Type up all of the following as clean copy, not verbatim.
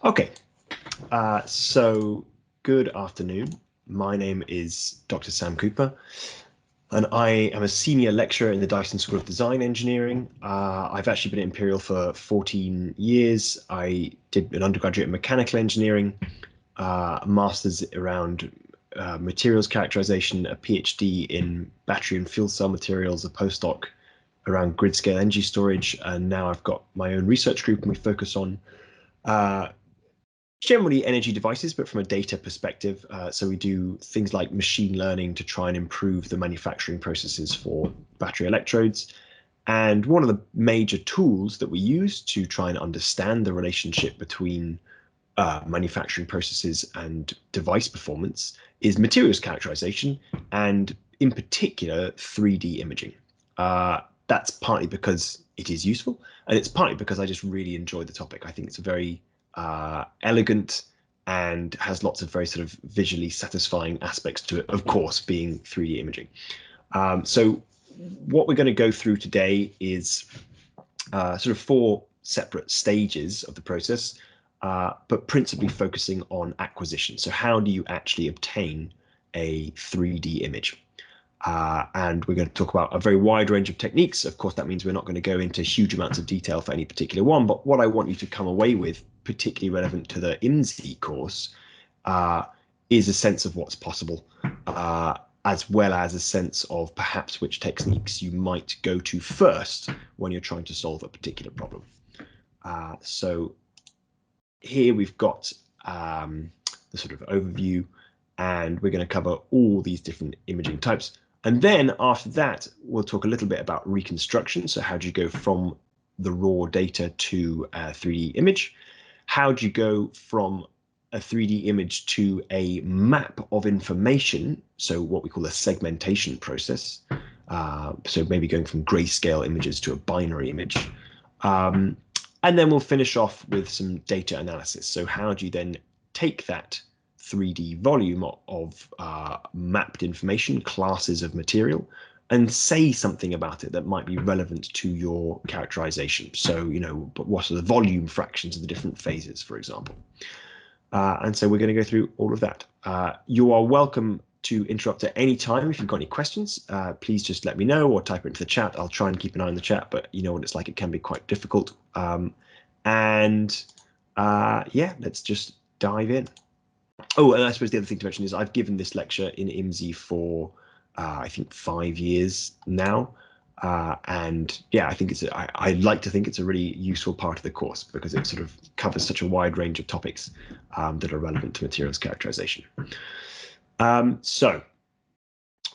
Okay, so good afternoon. My name is Dr. Sam Cooper, and I am a senior lecturer in the Dyson School of Design Engineering. I've actually been at Imperial for 14 years. I did an undergraduate in mechanical engineering, a master's around materials characterization, a PhD in battery and fuel cell materials, a postdoc around grid scale energy storage, and now I've got my own research group, and we focus on generally energy devices, but from a data perspective. So we do things like machine learning to try and improve the manufacturing processes for battery electrodes. And one of the major tools that we use to try and understand the relationship between manufacturing processes and device performance is materials characterization, and in particular 3D imaging. That's partly because it is useful, and it's partly because I just really enjoy the topic. I think it's a very elegant and has lots of very sort of visually satisfying aspects to it, of course, being 3D imaging. So what we're going to go through today is sort of 4 separate stages of the process, but principally focusing on acquisition. So how do you actually obtain a 3D image? And we're going to talk about a very wide range of techniques. Of course, that means we're not going to go into huge amounts of detail for any particular one, but what I want you to come away with, particularly relevant to the IMSE course, is a sense of what's possible, as well as a sense of perhaps which techniques you might go to first when you're trying to solve a particular problem. So here we've got the sort of overview, and we're going to cover all these different imaging types. And then after that, we'll talk a little bit about reconstruction. So how do you go from the raw data to a 3D image? How do you go from a 3D image to a map of information? So what we call a segmentation process. So maybe going from grayscale images to a binary image. And then we'll finish off with some data analysis. So how do you then take that 3D volume of mapped information, classes of material, and say something about it that might be relevant to your characterization? So, what are the volume fractions of the different phases, for example? And so we're going to go through all of that. You are welcome to interrupt at any time. If you've got any questions, please just let me know or type it into the chat. I'll try and keep an eye on the chat, but you know what it's like. It can be quite difficult. Yeah, let's just dive in. Oh, and I suppose the other thing to mention is I've given this lecture in IMSE for, I think, 5 years now. And yeah, I think I like to think it's a really useful part of the course because it sort of covers such a wide range of topics that are relevant to materials characterization. So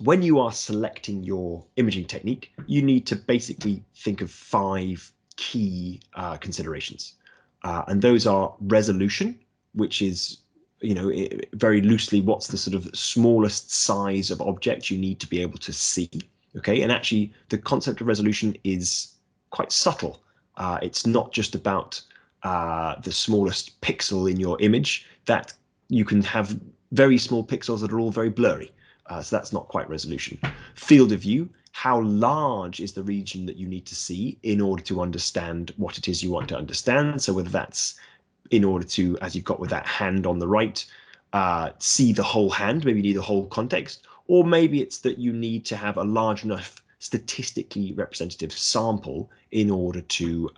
when you are selecting your imaging technique, you need to basically think of 5 key considerations. And those are resolution, which is, very loosely, what's the sort of smallest size of object you need to be able to see. Okay, and actually the concept of resolution is quite subtle. It's not just about the smallest pixel in your image, that you can have very small pixels that are all very blurry. So that's not quite resolution. Field of view, how large is the region that you need to see in order to understand what it is you want to understand? So whether that's in order to, as you've got with that hand on the right, see the whole hand, maybe you need the whole context, or maybe it's that you need to have a large enough statistically representative sample in order to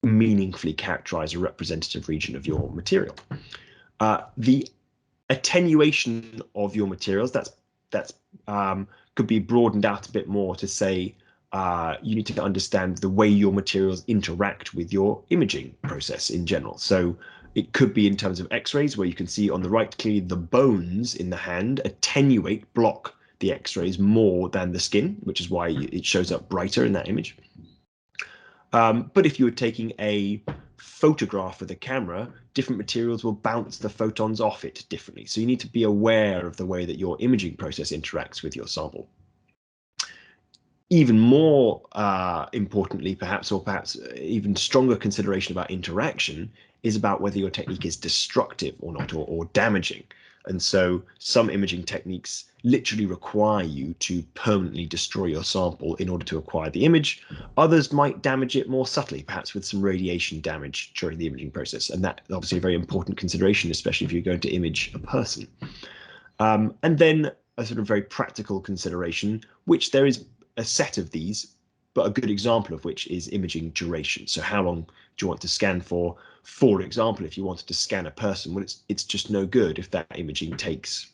meaningfully characterize a representative region of your material. The attenuation of your materials, that's could be broadened out a bit more to say you need to understand the way your materials interact with your imaging process in general. So it could be in terms of X-rays, where you can see on the right clearly the bones in the hand attenuate, block the X-rays more than the skin, which is why it shows up brighter in that image. But if you were taking a photograph with a camera, different materials will bounce the photons off it differently. So you need to be aware of the way that your imaging process interacts with your sample. Even more importantly, perhaps, or perhaps even stronger consideration about interaction is about whether your technique is destructive or not, or damaging. And so some imaging techniques literally require you to permanently destroy your sample in order to acquire the image. Others might damage it more subtly, perhaps with some radiation damage during the imaging process. And that is obviously a very important consideration, especially if you're going to image a person. And then a sort of very practical consideration, which there is a set of these, but a good example of which is imaging duration. So how long do you want to scan for? For example, if you wanted to scan a person, well, it's just no good if that imaging takes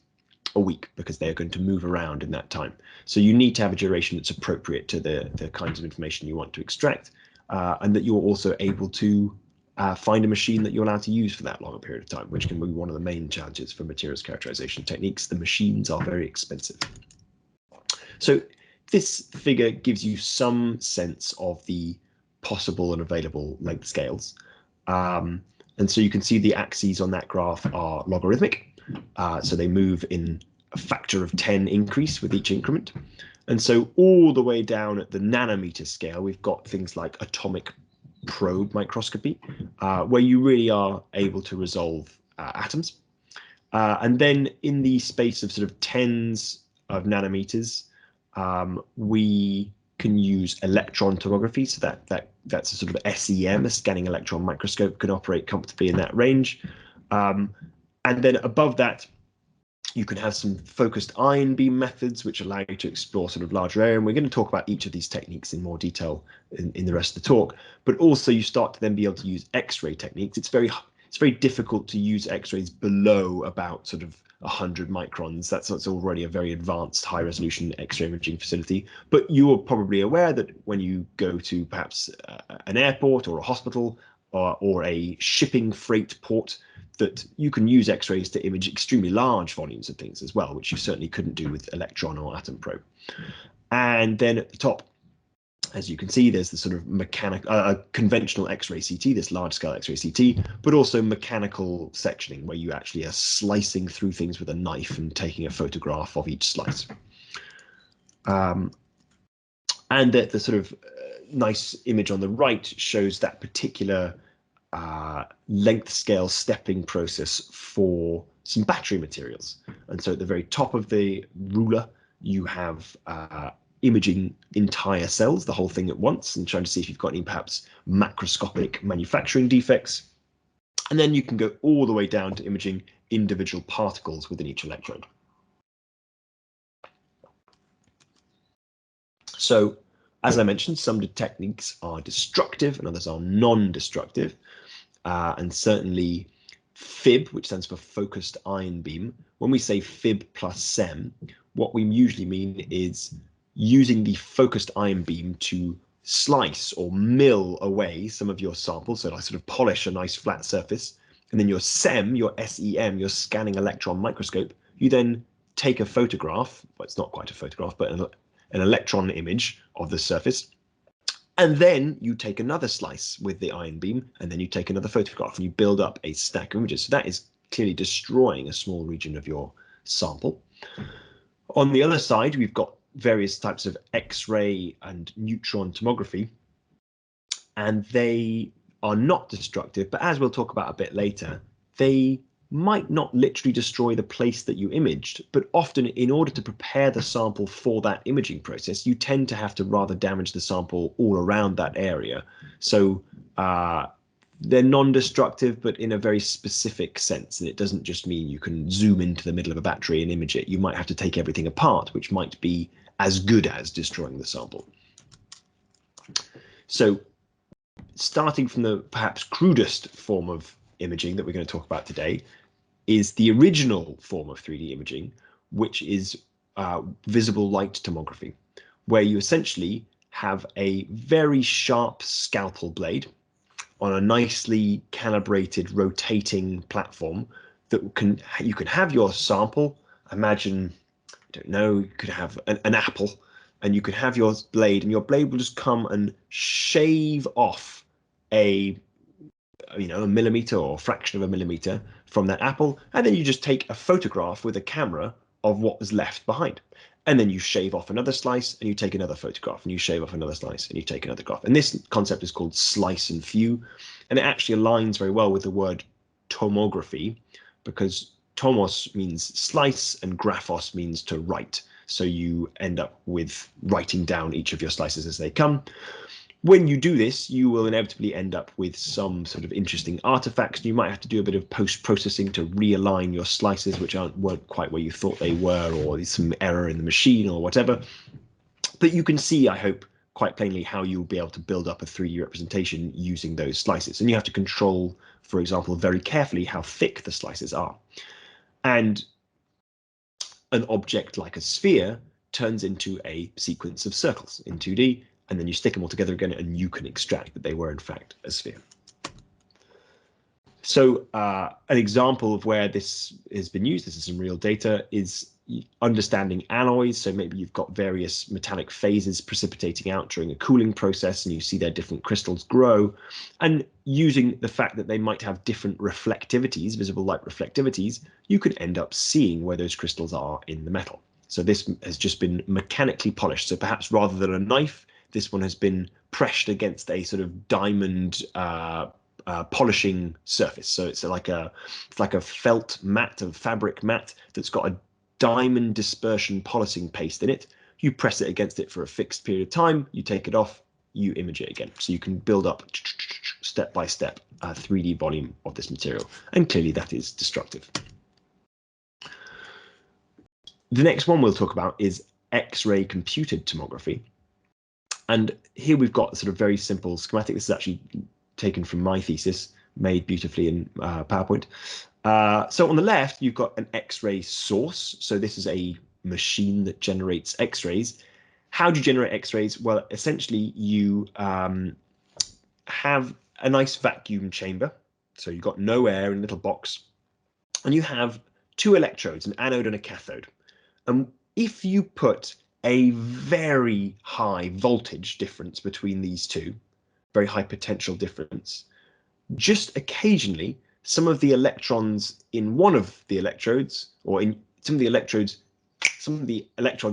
a week because they're going to move around in that time. So you need to have a duration that's appropriate to the kinds of information you want to extract, and that you're also able to find a machine that you're allowed to use for that longer period of time, which can be one of the main challenges for materials characterization techniques. The machines are very expensive. So this figure gives you some sense of the possible and available length scales. And so you can see the axes on that graph are logarithmic. So they move in a factor of 10 increase with each increment. And so all the way down at the nanometer scale, we've got things like atomic probe microscopy, where you really are able to resolve atoms. And then in the space of sort of tens of nanometers, we can use electron tomography. So that's a sort of SEM, a scanning electron microscope, can operate comfortably in that range. And then above that, you can have some focused ion beam methods, which allow you to explore sort of larger area. And we're going to talk about each of these techniques in more detail in the rest of the talk. But also you start to then be able to use X-ray techniques. It's very difficult to use X-rays below about sort of 100 microns. That's already a very advanced high resolution X-ray imaging facility. But you are probably aware that when you go to perhaps an airport or a hospital or a shipping freight port, that you can use X-rays to image extremely large volumes of things as well, which you certainly couldn't do with electron or atom probe. And then at the top, as you can see, there's the sort of mechanical, conventional X-ray CT, this large-scale X-ray CT, but also mechanical sectioning, where you actually are slicing through things with a knife and taking a photograph of each slice. And the sort of nice image on the right shows that particular length scale stepping process for some battery materials. And so at the very top of the ruler, you have imaging entire cells, the whole thing at once, and trying to see if you've got any perhaps macroscopic manufacturing defects. And then you can go all the way down to imaging individual particles within each electrode. So, as I mentioned, some techniques are destructive and others are non-destructive. And certainly FIB, which stands for focused ion beam, when we say FIB plus SEM, what we usually mean is using the focused ion beam to slice or mill away some of your samples, so like sort of polish a nice flat surface. And then your SEM, your SEM, your scanning electron microscope, you then take a photograph, well, it's not quite a photograph, but an electron image of the surface. And then you take another slice with the ion beam, and then you take another photograph, and you build up a stack of images. So that is clearly destroying a small region of your sample. On the other side, we've got various types of X-ray and neutron tomography, and they are not destructive, but as we'll talk about a bit later, they might not literally destroy the place that you imaged, but often in order to prepare the sample for that imaging process, you tend to have to rather damage the sample all around that area. So they're non-destructive, but in a very specific sense. And it doesn't just mean you can zoom into the middle of a battery and image it. You might have to take everything apart, which might be as good as destroying the sample. So starting from the perhaps crudest form of imaging that we're going to talk about today is the original form of 3D imaging, which is visible light tomography, where you essentially have a very sharp scalpel blade on a nicely calibrated rotating platform that you can have your sample. Imagine, I don't know, you could have an apple, and you could have your blade, and your blade will just come and shave off a millimeter or a fraction of a millimeter from that apple, and then you just take a photograph with a camera of what was left behind. And then you shave off another slice, and you take another photograph, and you shave off another slice, and you take another graph. And this concept is called slice and view, and it actually aligns very well with the word tomography, because tomos means slice and graphos means to write. So you end up with writing down each of your slices as they come. When you do this, you will inevitably end up with some sort of interesting artifacts. You might have to do a bit of post-processing to realign your slices, which weren't quite where you thought they were, or some error in the machine or whatever. But you can see, I hope, quite plainly how you'll be able to build up a 3D representation using those slices. And you have to control, for example, very carefully how thick the slices are. And an object like a sphere turns into a sequence of circles in 2D, and then you stick them all together again, and you can extract that they were in fact a sphere. So an example of where this has been used, this is some real data, is understanding alloys. So maybe you've got various metallic phases precipitating out during a cooling process, and you see their different crystals grow, and using the fact that they might have different reflectivities, visible light reflectivities, you can end up seeing where those crystals are in the metal. So this has just been mechanically polished. So perhaps rather than a knife, this one has been pressed against a sort of diamond polishing surface. So it's like a felt mat, a fabric mat that's got a diamond dispersion polishing paste in it. You press it against it for a fixed period of time, you take it off, you image it again. So you can build up step by step a 3D volume of this material. And clearly that is destructive. The next one we'll talk about is X-ray computed tomography. And here we've got a sort of very simple schematic. This is actually taken from my thesis, made beautifully in PowerPoint. So on the left, you've got an X-ray source. So this is a machine that generates X-rays. How do you generate X-rays? Well, essentially, you have a nice vacuum chamber. So you've got no air in a little box. And you have two electrodes, an anode and a cathode. And if you put a very high voltage difference between these two, very high potential difference, just occasionally some of the electrons in one of the electrodes, or in some of the electrons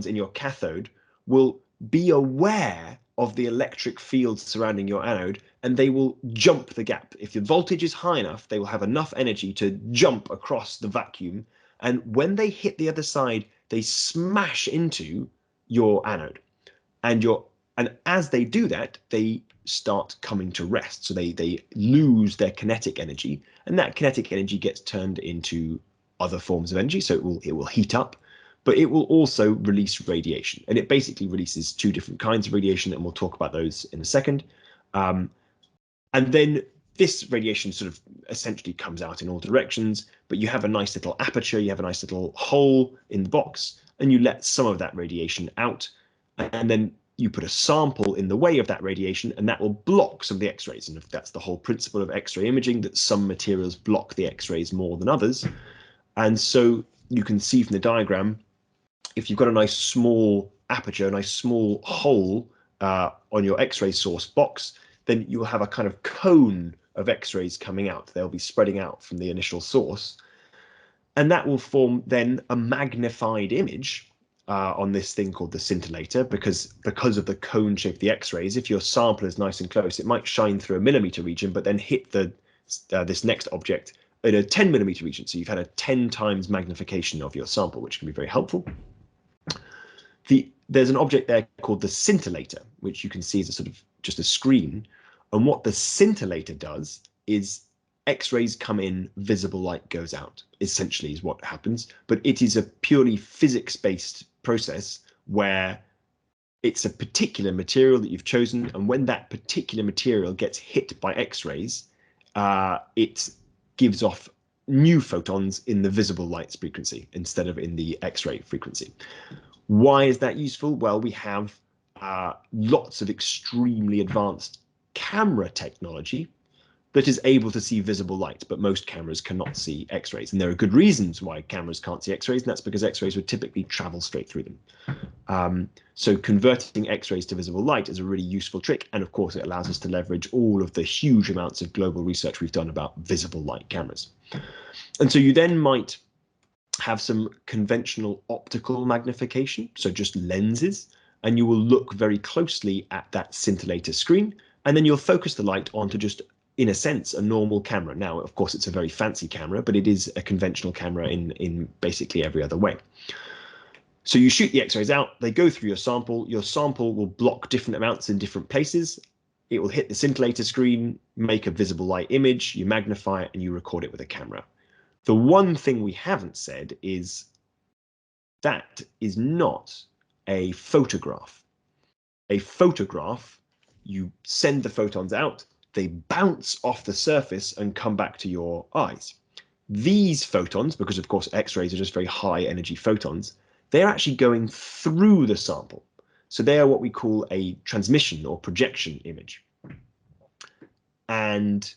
in your cathode will be aware of the electric field surrounding your anode, and they will jump the gap. If the voltage is high enough, they will have enough energy to jump across the vacuum, and when they hit the other side, they smash into your anode, and as they do that, they start coming to rest. So they lose their kinetic energy, and that kinetic energy gets turned into other forms of energy. So it will heat up, but it will also release radiation, and it basically releases two different kinds of radiation, and we'll talk about those in a second. And then this radiation sort of essentially comes out in all directions, but you have a nice little aperture, you have a nice little hole in the box, and you let some of that radiation out, and then you put a sample in the way of that radiation, and that will block some of the X-rays. And if that's the whole principle of X-ray imaging, that some materials block the X-rays more than others. And so you can see from the diagram, if you've got a nice small aperture, a nice small hole on your X-ray source box, then you'll have a kind of cone of X-rays coming out. They'll be spreading out from the initial source. And that will form then a magnified image on this thing called the scintillator, because of the cone shape of the X-rays. If your sample is nice and close, it might shine through a millimeter region, but then hit this next object in a 10 millimeter region. So you've had a 10 times magnification of your sample, which can be very helpful. There's an object there called the scintillator, which you can see as a sort of just a screen. And what the scintillator does is X-rays come in, visible light goes out, essentially is what happens. But it is a purely physics-based process where it's a particular material that you've chosen, and when that particular material gets hit by X-rays, it gives off new photons in the visible light frequency instead of in the X-ray frequency. Why is that useful? Well, we have lots of extremely advanced camera technology that is able to see visible light, but most cameras cannot see X-rays. And there are good reasons why cameras can't see X-rays, and that's because X-rays would typically travel straight through them. So converting X-rays to visible light is a really useful trick. And of course, it allows us to leverage all of the huge amounts of global research we've done about visible light cameras. And so you then might have some conventional optical magnification, so just lenses, and you will look very closely at that scintillator screen, and then you'll focus the light onto just in a sense, a normal camera. Now, of course, it's a very fancy camera, but it is a conventional camera in basically every other way. So you shoot the X-rays out, they go through your sample will block different amounts in different places. It will hit the scintillator screen, make a visible light image, you magnify it, and you record it with a camera. The one thing we haven't said is that is not a photograph. A photograph, you send the photons out, they bounce off the surface and come back to your eyes. These photons, because of course X-rays are just very high energy photons, they're actually going through the sample. So they are what we call a transmission or projection image. And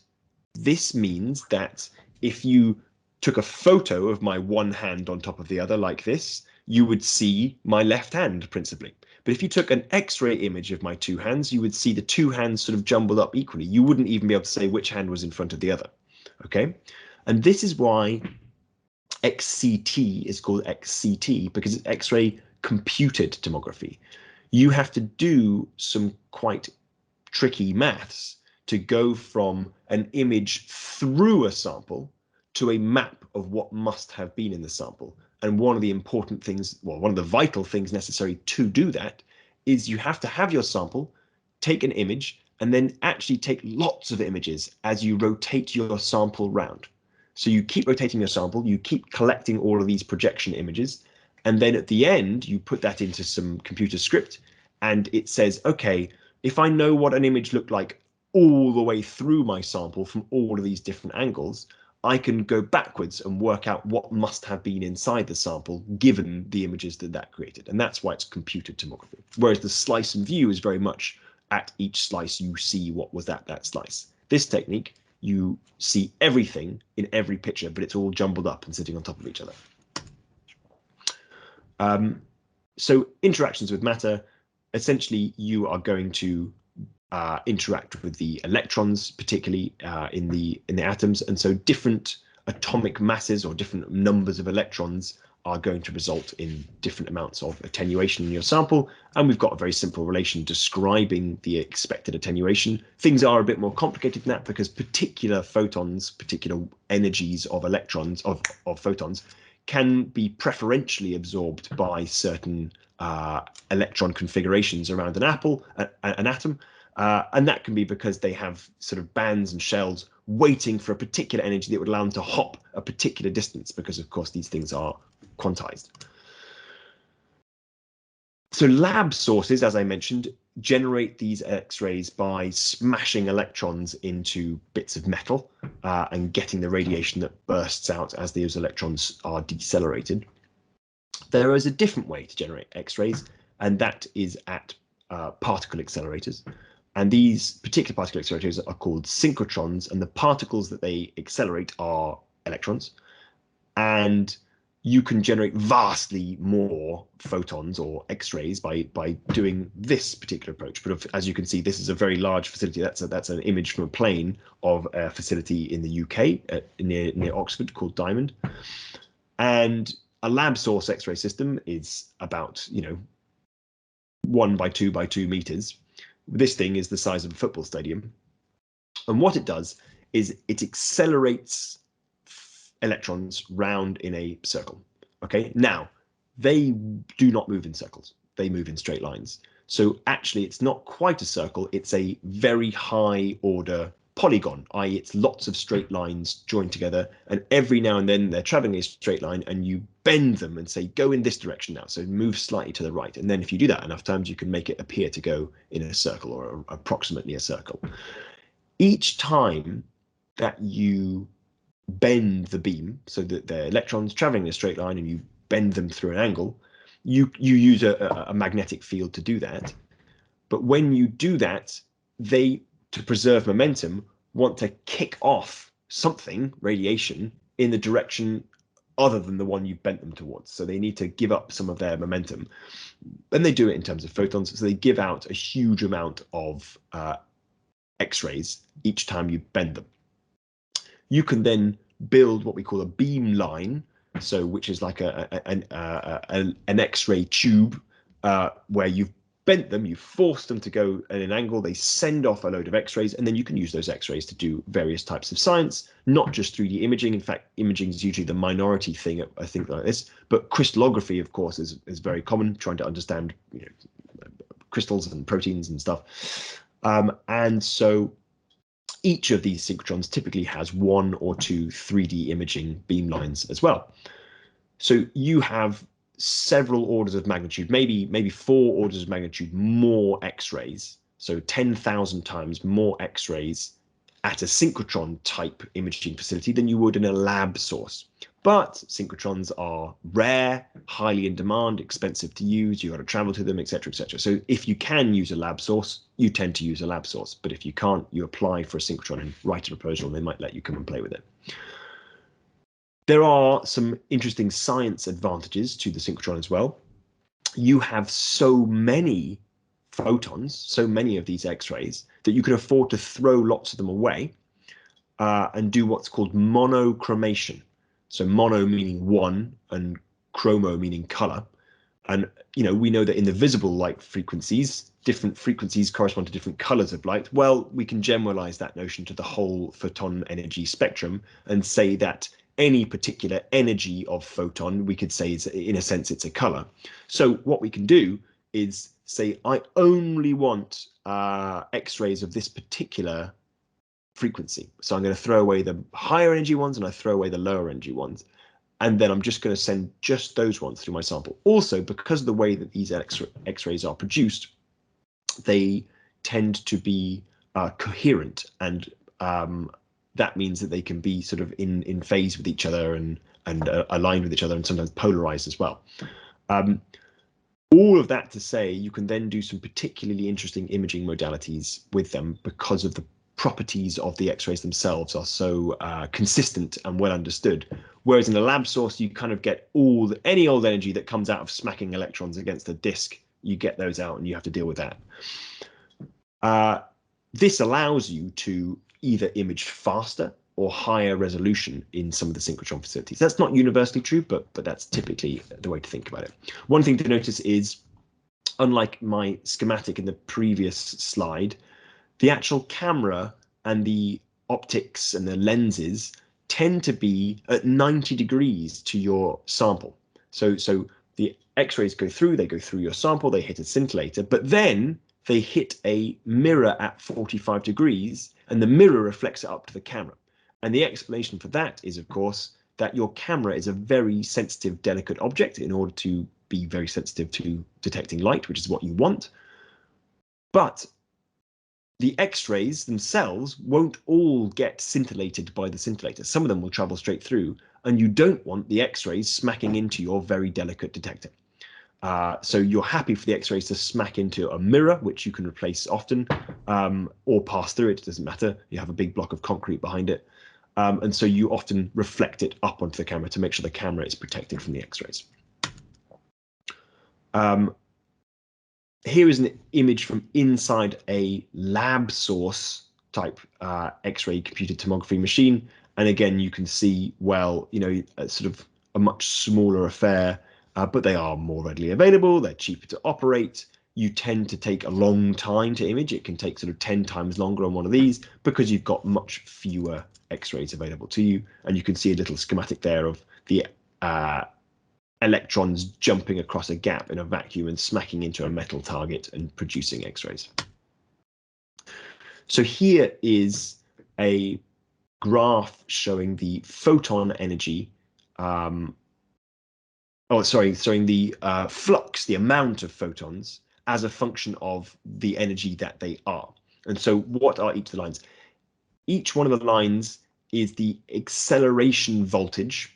this means that if you took a photo of my one hand on top of the other like this, you would see my left hand principally. But if you took an X-ray image of my two hands, you would see the two hands sort of jumbled up equally. You wouldn't even be able to say which hand was in front of the other. Okay, and this is why XCT is called XCT, because it's X-ray computed tomography. You have to do some quite tricky maths to go from an image through a sample to a map of what must have been in the sample. And one of the important things, well, one of the vital things necessary to do that is you have to have your sample, take an image, and then actually take lots of images as you rotate your sample round. So you keep rotating your sample, you keep collecting all of these projection images, and then at the end, you put that into some computer script, and it says, okay, if I know what an image looked like all the way through my sample from all of these different angles, I can go backwards and work out what must have been inside the sample given the images that created. And that's why it's computed tomography. Whereas the slice and view is very much at each slice, you see what was at that slice. This technique, you see everything in every picture, but it's all jumbled up and sitting on top of each other. So interactions with matter, essentially you are going to interact with the electrons, particularly in the atoms, and so different atomic masses or different numbers of electrons are going to result in different amounts of attenuation in your sample. And we've got a very simple relation describing the expected attenuation. Things are a bit more complicated than that because particular photons, particular energies of electrons, of photons, can be preferentially absorbed by certain electron configurations around an atom. And that can be because they have sort of bands and shells waiting for a particular energy that would allow them to hop a particular distance, because of course these things are quantized. So lab sources, as I mentioned, generate these X-rays by smashing electrons into bits of metal and getting the radiation that bursts out as those electrons are decelerated. There is a different way to generate X-rays, and that is at particle accelerators. And these particular particle accelerators are called synchrotrons, and the particles that they accelerate are electrons. And you can generate vastly more photons or X-rays by doing this particular approach. But as you can see, this is a very large facility. That's an image from a plane of a facility in the UK near Oxford called Diamond. And a lab source X-ray system is about 1 by 2 by 2 meters. This thing is the size of a football stadium. And what it does is it accelerates electrons round in a circle. Okay, now they do not move in circles, they move in straight lines. So actually it's not quite a circle, it's a very high order polygon, i.e. it's lots of straight lines joined together, and every now and then they're traveling a straight line and you bend them and say go in this direction now, so move slightly to the right, and then if you do that enough times you can make it appear to go in a circle or approximately a circle. Each time that you bend the beam so that the electrons traveling in a straight line and you bend them through an angle, you use a magnetic field to do that. But when you do that, they, to preserve momentum, want to kick off something, radiation, in the direction other than the one you've bent them towards. So they need to give up some of their momentum. And they do it in terms of photons. So they give out a huge amount of X-rays each time you bend them. You can then build what we call a beam line, so which is like an X-ray tube where you've bent them, you forced them to go at an angle, they send off a load of X-rays, and then you can use those X-rays to do various types of science, not just 3D imaging. In fact, imaging is usually the minority thing, I think, like this. But crystallography, of course, is very common, trying to understand, you know, crystals and proteins and stuff. And so each of these synchrotrons typically has 1 or 2 3D imaging beamlines as well. So you have several orders of magnitude, maybe 4 orders of magnitude more X-rays, so 10,000 times more X-rays at a synchrotron type imaging facility than you would in a lab source. But synchrotrons are rare, highly in demand, expensive to use, you got to travel to them, etc., etc. So if you can use a lab source, you tend to use a lab source. But if you can't, you apply for a synchrotron and write a proposal, and they might let you come and play with it. There are some interesting science advantages to the synchrotron as well. You have so many photons, so many of these X-rays, that you can afford to throw lots of them away and do what's called monochromation. So mono meaning one and chromo meaning color. And you know, we know that in the visible light frequencies, different frequencies correspond to different colors of light. Well, we can generalize that notion to the whole photon energy spectrum and say that any particular energy of photon, we could say, is, in a sense, it's a color. So what we can do is say, I only want X-rays of this particular frequency. So I'm going to throw away the higher energy ones and I throw away the lower energy ones. And then I'm just going to send just those ones through my sample. Also, because of the way that these X-rays are produced, they tend to be coherent, and that means that they can be sort of in phase with each other and aligned with each other, and sometimes polarized as well. All of that to say, you can then do some particularly interesting imaging modalities with them because of the properties of the X-rays themselves are so consistent and well understood. Whereas in a lab source, you kind of get any old energy that comes out of smacking electrons against a disk. You get those out and you have to deal with that. This allows you to either image faster or higher resolution in some of the synchrotron facilities. That's not universally true, but that's typically the way to think about it. One thing to notice is, unlike my schematic in the previous slide, the actual camera and the optics and the lenses tend to be at 90 degrees to your sample. So the X-rays go through your sample, they hit a scintillator, but then they hit a mirror at 45 degrees and the mirror reflects it up to the camera. And the explanation for that is, of course, that your camera is a very sensitive, delicate object in order to be very sensitive to detecting light, which is what you want. But the X-rays themselves won't all get scintillated by the scintillator. Some of them will travel straight through, and you don't want the X-rays smacking into your very delicate detector. So you're happy for the X-rays to smack into a mirror, which you can replace often, or pass through it. It doesn't matter. You have a big block of concrete behind it. And so you often reflect it up onto the camera to make sure the camera is protected from the X-rays. Here is an image from inside a lab source type X-ray computed tomography machine. And again, you can see, well, you know, sort of a much smaller affair, but they are more readily available. They're cheaper to operate. You tend to take a long time to image. It can take sort of 10 times longer on one of these because you've got much fewer X-rays available to you. And you can see a little schematic there of the electrons jumping across a gap in a vacuum and smacking into a metal target and producing X-rays. So here is a graph showing the photon energy, showing the flux, the amount of photons as a function of the energy that they are. And so what are each of the lines? Each one of the lines is the acceleration voltage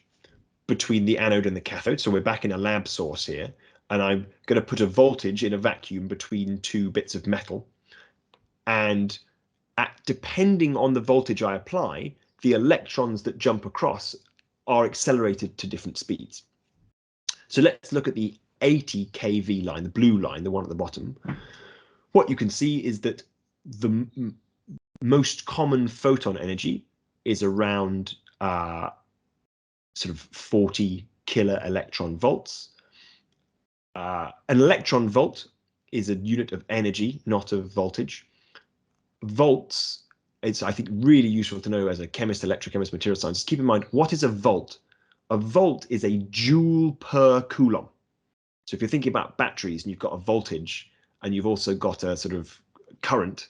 between the anode and the cathode. So we're back in a lab source here, and I'm going to put a voltage in a vacuum between two bits of metal. And depending on the voltage I apply, the electrons that jump across are accelerated to different speeds. So let's look at the 80 kV line, the blue line, the one at the bottom. What you can see is that the most common photon energy is around sort of 40 kilo electron volts. An electron volt is a unit of energy, not of voltage. Volts, it's, I think, really useful to know as a chemist, electrochemist, material scientist. Keep in mind, what is a volt? A volt is a joule per coulomb. So if you're thinking about batteries and you've got a voltage and you've also got a sort of current,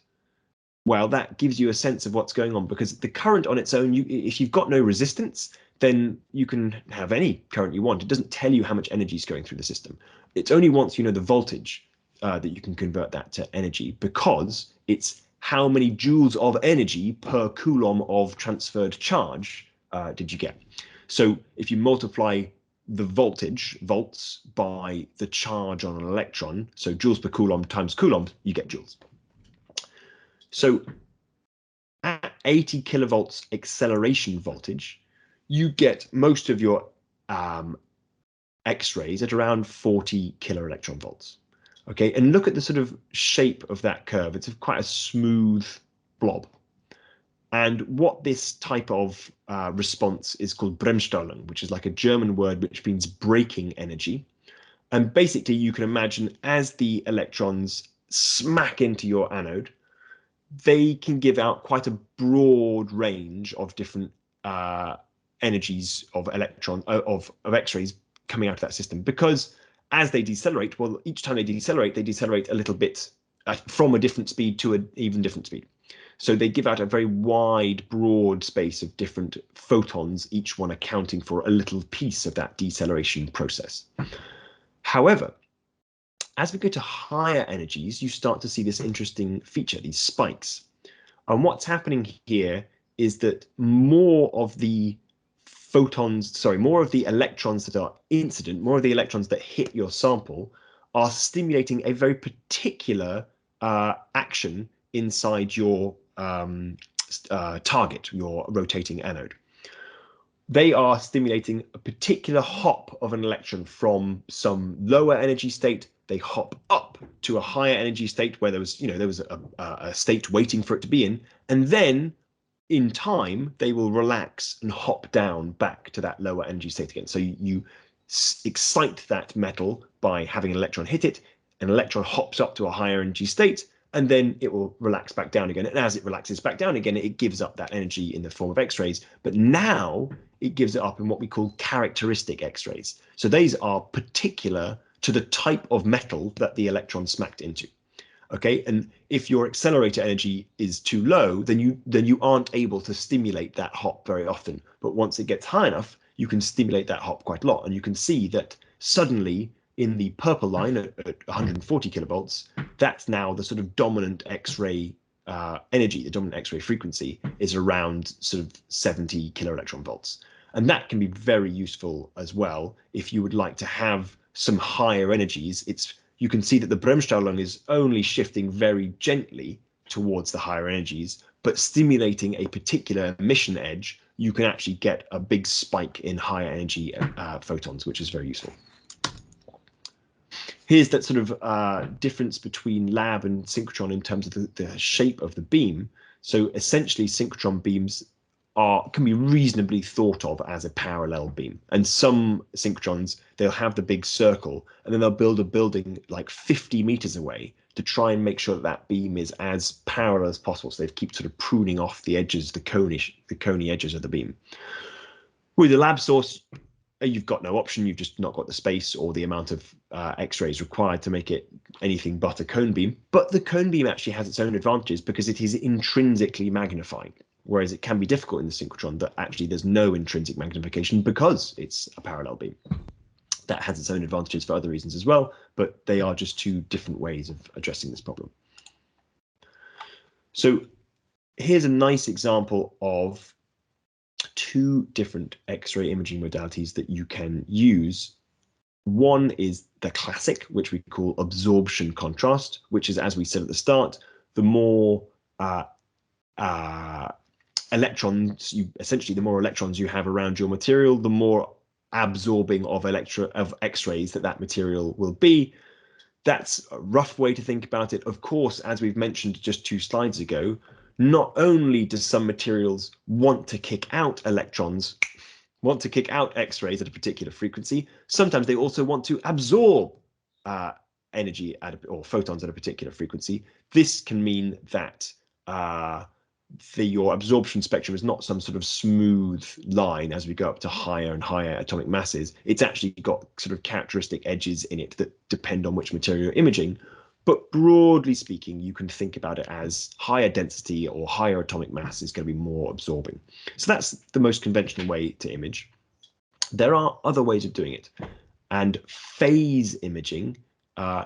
well, that gives you a sense of what's going on, because the current on its own, if you've got no resistance, then you can have any current you want. It doesn't tell you how much energy is going through the system. It's only once you know the voltage that you can convert that to energy, because it's how many joules of energy per coulomb of transferred charge did you get. So if you multiply the voltage, volts, by the charge on an electron, so joules per coulomb times coulomb, you get joules. So at 80 kilovolts acceleration voltage, you get most of your X-rays at around 40 kilo electron volts. Okay, and look at the sort of shape of that curve. It's quite a smooth blob. And what this type of response is called Bremsstrahlung, which is like a German word which means braking energy. And basically, you can imagine as the electrons smack into your anode, they can give out quite a broad range of different energies of electron of X-rays coming out of that system, because as they decelerate, well, each time they decelerate a little bit from a different speed to an even different speed. So they give out a very wide, broad space of different photons, each one accounting for a little piece of that deceleration process. However, as we go to higher energies, you start to see this interesting feature, these spikes. And what's happening here is that more of the electrons that are incident, more of the electrons that hit your sample are stimulating a very particular action inside your target, your rotating anode. They are stimulating a particular hop of an electron from some lower energy state. They hop up to a higher energy state where there was a state waiting for it to be in, and then in time they will relax and hop down back to that lower energy state again. So you excite that metal by having an electron hit it. An electron hops up to a higher energy state, and then it will relax back down again. And as it relaxes back down again, it gives up that energy in the form of X-rays. But now it gives it up in what we call characteristic X-rays. So these are particular to the type of metal that the electron smacked into. Okay, and if your accelerator energy is too low, then you aren't able to stimulate that hop very often. But once it gets high enough, you can stimulate that hop quite a lot. And you can see that suddenly in the purple line at 140 kilovolts, that's now the sort of dominant X-ray energy, the dominant X-ray frequency is around sort of 70 kilo electron volts. And that can be very useful as well if you would like to have some higher energies. You can see that the Bremsstrahlung is only shifting very gently towards the higher energies, but stimulating a particular emission edge, you can actually get a big spike in higher energy photons, which is very useful. Here's that sort of difference between lab and synchrotron in terms of the shape of the beam. So essentially, synchrotron beams can be reasonably thought of as a parallel beam. And some synchrotrons, they'll have the big circle, and then they'll build a building like 50 meters away to try and make sure that that beam is as parallel as possible. So they keep sort of pruning off the edges, the coney edges of the beam. With a lab source, you've got no option. You've just not got the space or the amount of X-rays required to make it anything but a cone beam. But the cone beam actually has its own advantages because it is intrinsically magnifying, whereas it can be difficult in the synchrotron that actually there's no intrinsic magnification because it's a parallel beam. That has its own advantages for other reasons as well, but they are just two different ways of addressing this problem. So here's a nice example of two different X-ray imaging modalities that you can use. One is the classic, which we call absorption contrast, which is, as we said at the start, the more electrons the more electrons you have around your material, the more absorbing of X-rays that material will be. That's a rough way to think about it. Of course, as we've mentioned just 2 slides ago, not only do some materials want to kick out electrons, want to kick out X-rays at a particular frequency, sometimes they also want to absorb energy or photons at a particular frequency. This can mean that your absorption spectrum is not some sort of smooth line as we go up to higher and higher atomic masses. It's actually got sort of characteristic edges in it that depend on which material you're imaging. But broadly speaking, you can think about it as higher density or higher atomic mass is going to be more absorbing. So that's the most conventional way to image. There are other ways of doing it. And phase imaging,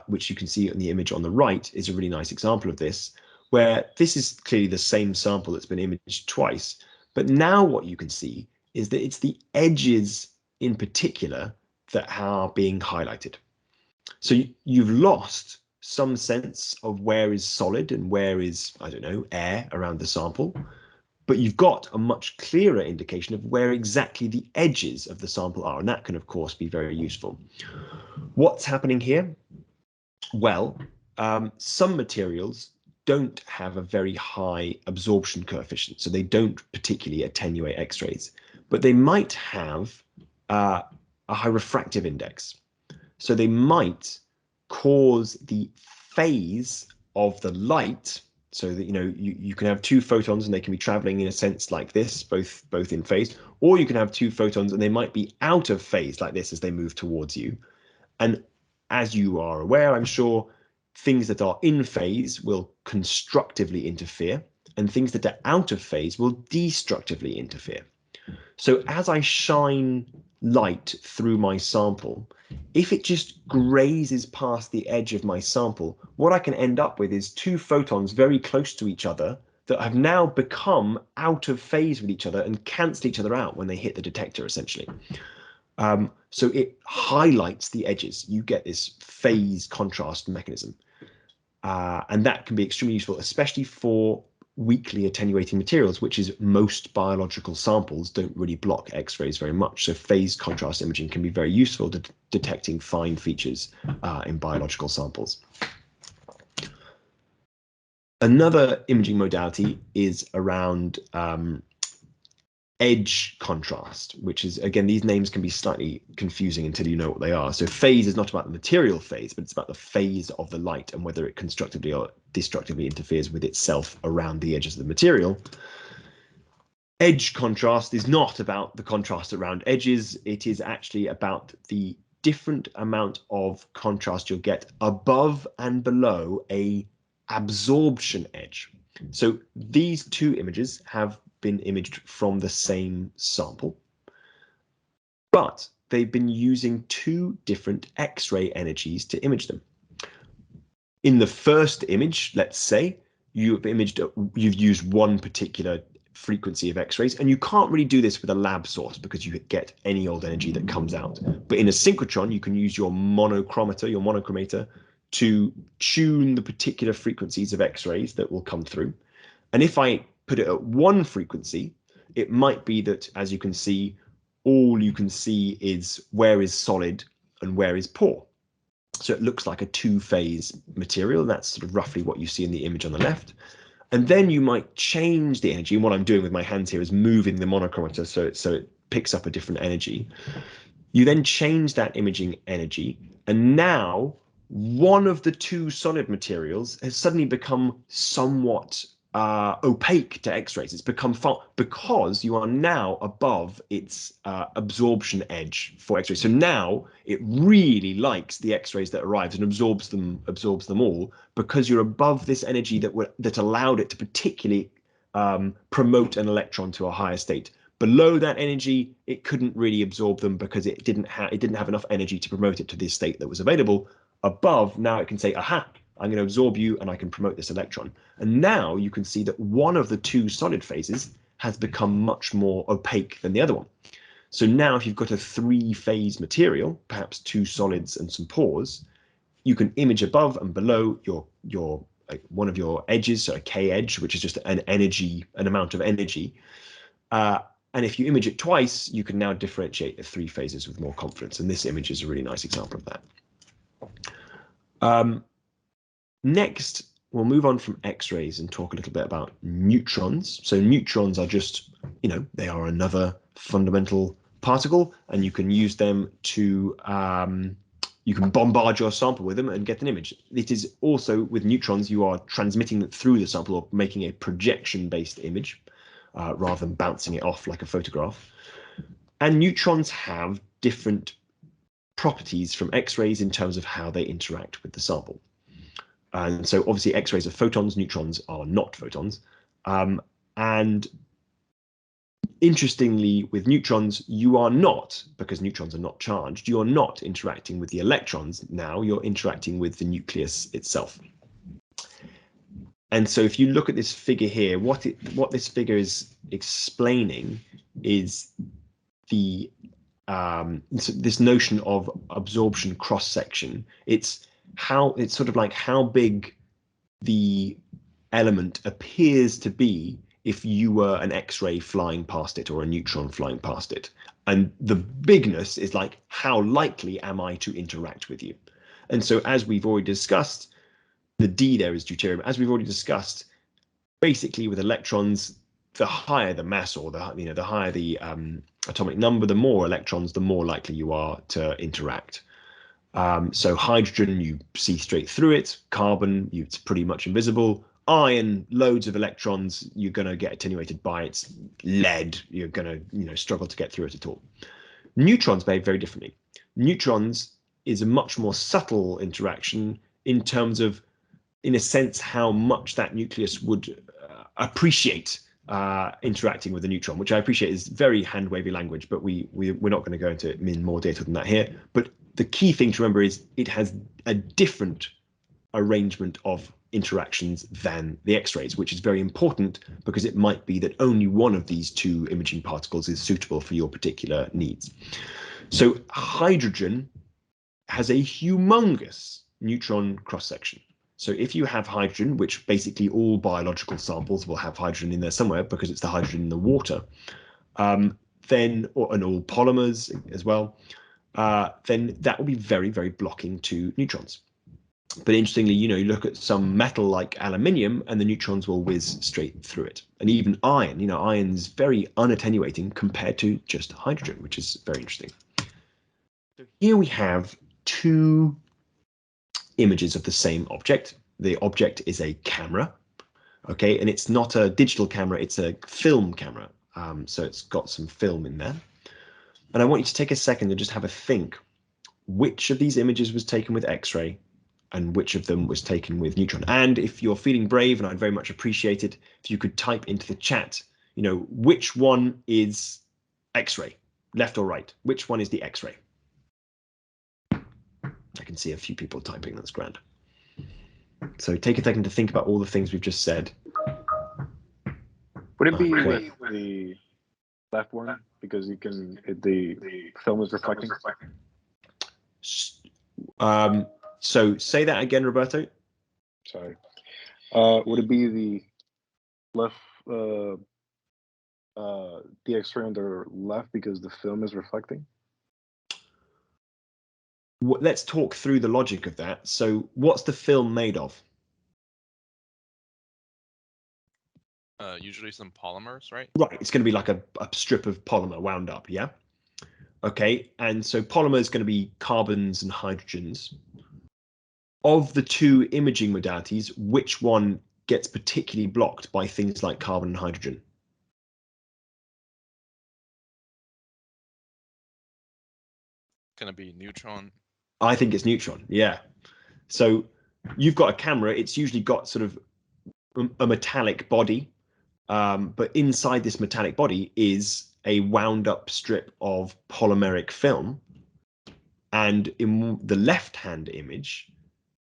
which you can see in the image on the right, is a really nice example of this, where this is clearly the same sample that's been imaged twice. But now what you can see is that it's the edges in particular that are being highlighted. So you've lost some sense of where is solid and where is, I don't know, air around the sample, but you've got a much clearer indication of where exactly the edges of the sample are, and that can, of course, be very useful. What's happening here? Well, some materials don't have a very high absorption coefficient, so they don't particularly attenuate X-rays, but they might have a high refractive index. So they might cause the phase of the light, so that you can have two photons and they can be traveling in a sense like this, both in phase, or you can have two photons and they might be out of phase like this as they move towards you. And as you are aware, I'm sure, things that are in phase will constructively interfere, and things that are out of phase will destructively interfere. So as I shine light through my sample, if it just grazes past the edge of my sample, what I can end up with is two photons very close to each other that have now become out of phase with each other and cancel each other out when they hit the detector, essentially. So it highlights the edges. You get this phase contrast mechanism. And that can be extremely useful, especially for weakly attenuating materials, which is most biological samples don't really block X-rays very much. So phase contrast imaging can be very useful to detecting fine features in biological samples. Another imaging modality is around edge contrast, which is, again, these names can be slightly confusing until you know what they are. So phase is not about the material phase, but it's about the phase of the light and whether it constructively or destructively interferes with itself around the edges of the material. Edge contrast is not about the contrast around edges. It is actually about the different amount of contrast you'll get above and below a absorption edge. So these two images have been imaged from the same sample, but they've been using two different X-ray energies to image them. In the first image, let's say, you've used one particular frequency of X-rays, and you can't really do this with a lab source because you get any old energy that comes out. But in a synchrotron, you can use your monochromator, to tune the particular frequencies of X-rays that will come through. And if I put it at one frequency, it might be that, as you can see, all you can see is where is solid and where is pore. So it looks like a two-phase material. That's sort of roughly what you see in the image on the left. And then you might change the energy. And what I'm doing with my hands here is moving the monochromator so it picks up a different energy. You then change that imaging energy, and now one of the two solid materials has suddenly become somewhat opaque to X-rays. It's become because you are now above its absorption edge for X-rays. So now it really likes the X-rays that arrives and absorbs them all, because you're above this energy that allowed it to particularly promote an electron to a higher state. Below that energy, it couldn't really absorb them because it didn't have enough energy to promote it to this state that was available. Above, now it can say, aha, I'm going to absorb you and I can promote this electron. And now you can see that one of the two solid phases has become much more opaque than the other one. So now if you've got a three-phase material, perhaps two solids and some pores, you can image above and below your one of your edges, so a K edge, which is just an amount of energy. And if you image it twice, you can now differentiate the three phases with more confidence. And this image is a really nice example of that. Next, we'll move on from X-rays and talk a little bit about neutrons. So neutrons are just, they are another fundamental particle, and you can use them to you can bombard your sample with them and get an image. It is also with neutrons, you are transmitting it through the sample or making a projection-based image rather than bouncing it off like a photograph. And neutrons have different properties from X-rays in terms of how they interact with the sample. And so obviously X-rays are photons, neutrons are not photons. And interestingly, with neutrons, you are not, because neutrons are not charged, you are not interacting with the electrons now, you're interacting with the nucleus itself. And so if you look at this figure here, what this figure is explaining is the this notion of absorption cross-section. It's sort of like how big the element appears to be if you were an X-ray flying past it or a neutron flying past it. And the bigness is like, how likely am I to interact with you? And so as we've already discussed, the D there is deuterium. As we've already discussed, basically with electrons, the higher the mass or the higher the atomic number, the more electrons, the more likely you are to interact. So hydrogen, you see straight through it. Carbon, it's pretty much invisible. Iron, loads of electrons, you're going to get attenuated by its lead. You're going to struggle to get through it at all. Neutrons behave very differently. Neutrons is a much more subtle interaction in terms of, in a sense, how much that nucleus would appreciate interacting with a neutron, which I appreciate is very hand-wavy language, but we're not going to go into it in more detail than that here. But the key thing to remember is it has a different arrangement of interactions than the X-rays, which is very important because it might be that only one of these two imaging particles is suitable for your particular needs. So hydrogen has a humongous neutron cross-section. So if you have hydrogen, which basically all biological samples will have hydrogen in there somewhere because it's the hydrogen in the water, and all polymers as well, then that will be very, very blocking to neutrons. But interestingly, you look at some metal like aluminium and the neutrons will whiz straight through it. And even iron, iron is very unattenuating compared to just hydrogen, which is very interesting. So here we have two images of the same object. The object is a camera, okay, and it's not a digital camera, it's a film camera. So it's got some film in there. And I want you to take a second and just have a think. Which of these images was taken with X-ray and which of them was taken with neutron? And if you're feeling brave, and I'd very much appreciate it, if you could type into the chat, which one is X-ray, left or right? Which one is the X-ray? I can see a few people typing, that's grand. So take a second to think about all the things we've just said. Would it be the left one? Because the film is reflecting? So say that again, Roberto. Sorry. Would it be the left, the X-ray on the left because the film is reflecting? Let's talk through the logic of that. So what's the film made of? Usually some polymers, right? Right, it's going to be like a strip of polymer wound up, yeah? Okay, and so polymer is going to be carbons and hydrogens. Of the two imaging modalities, which one gets particularly blocked by things like carbon and hydrogen? Going to be neutron. I think it's neutron, yeah. So you've got a camera, it's usually got sort of a metallic body, but inside this metallic body is a wound up strip of polymeric film. And in the left-hand image,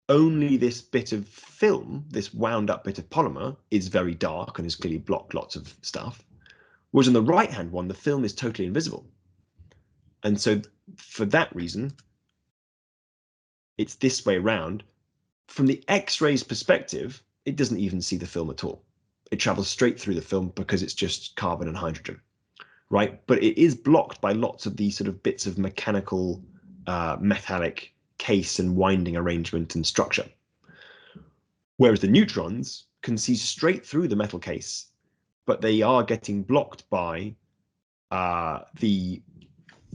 only this bit of film, this wound up bit of polymer, is very dark and has clearly blocked lots of stuff. Whereas on the right-hand one, the film is totally invisible. And so for that reason, it's this way around. From the X-rays perspective, it doesn't even see the film at all. It travels straight through the film because it's just carbon and hydrogen, right? But it is blocked by lots of these sort of bits of mechanical metallic case and winding arrangement and structure. Whereas the neutrons can see straight through the metal case, but they are getting blocked by the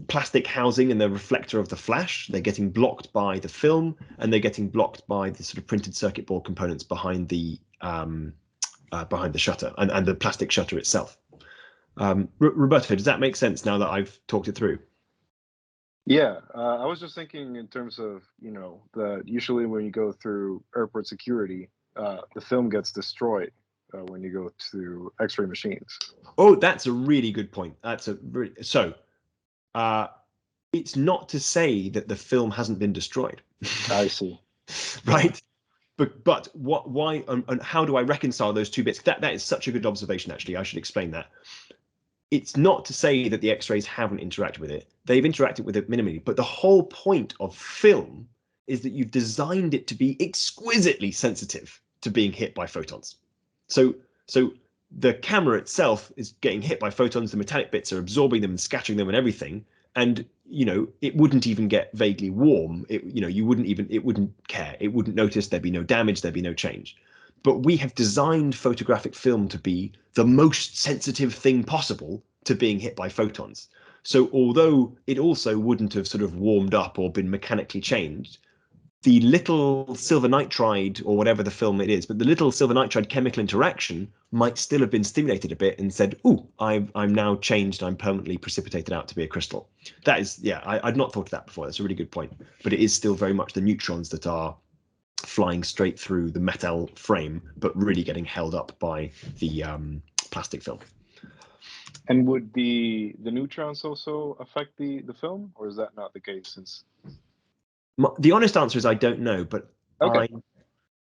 plastic housing and the reflector of the flash. They're getting blocked by the film, and they're getting blocked by the sort of printed circuit board components behind the shutter and the plastic shutter itself. Roberto, does that make sense now that I've talked it through? Yeah, I was just thinking in terms of, usually when you go through airport security, the film gets destroyed when you go to X-ray machines. Oh, that's a really good point. It's not to say that the film hasn't been destroyed. I see. Right. But why and how do I reconcile those two bits? That is such a good observation, actually. I should explain that. It's not to say that the X-rays haven't interacted with it. They've interacted with it minimally, but the whole point of film is that you've designed it to be exquisitely sensitive to being hit by photons. So the camera itself is getting hit by photons, the metallic bits are absorbing them and scattering them and everything. And it wouldn't even get vaguely warm. It wouldn't care. It wouldn't notice. There'd be no damage. There'd be no change. But we have designed photographic film to be the most sensitive thing possible to being hit by photons. So although it also wouldn't have sort of warmed up or been mechanically changed, the little silver nitride, or whatever the film it is, but the little silver nitride chemical interaction might still have been stimulated a bit and said, "Ooh, I'm now changed. I'm permanently precipitated out to be a crystal." That is, yeah, I'd not thought of that before. That's a really good point. But it is still very much the neutrons that are flying straight through the metal frame, but really getting held up by the plastic film. And would the neutrons also affect the film, or is that not the case? Since the honest answer is I don't know, but okay.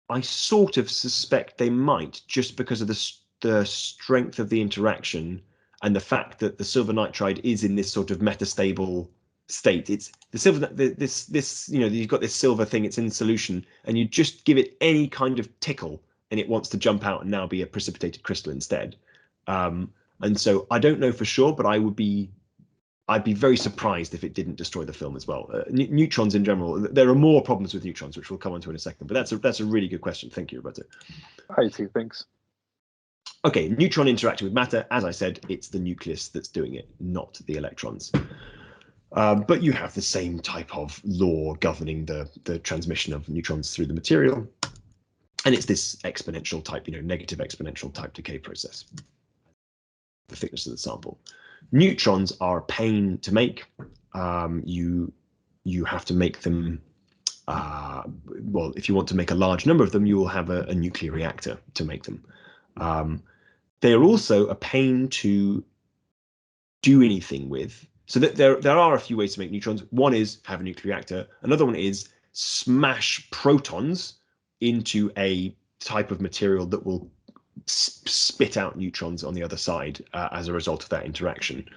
I sort of suspect they might, just because of the strength of the interaction and the fact that the silver nitride is in this sort of metastable state. It's the silver, you've got this silver thing, it's in solution, and you just give it any kind of tickle and it wants to jump out and now be a precipitated crystal instead. And so I don't know for sure, but I'd be very surprised if it didn't destroy the film as well. Neutrons in general, there are more problems with neutrons, which we'll come on to in a second, but that's a really good question. Thank you, Roberto. I see, thanks. Okay, neutron interacting with matter. As I said, it's the nucleus that's doing it, not the electrons. But you have the same type of law governing the transmission of neutrons through the material. And it's this exponential type, negative exponential type decay process. The thickness of the sample. Neutrons are a pain to make. You have to make them, well, if you want to make a large number of them, you will have a nuclear reactor to make them. They are also a pain to do anything with. So that there are a few ways to make neutrons. One is have a nuclear reactor. Another one is smash protons into a type of material that will spit out neutrons on the other side as a result of that interaction.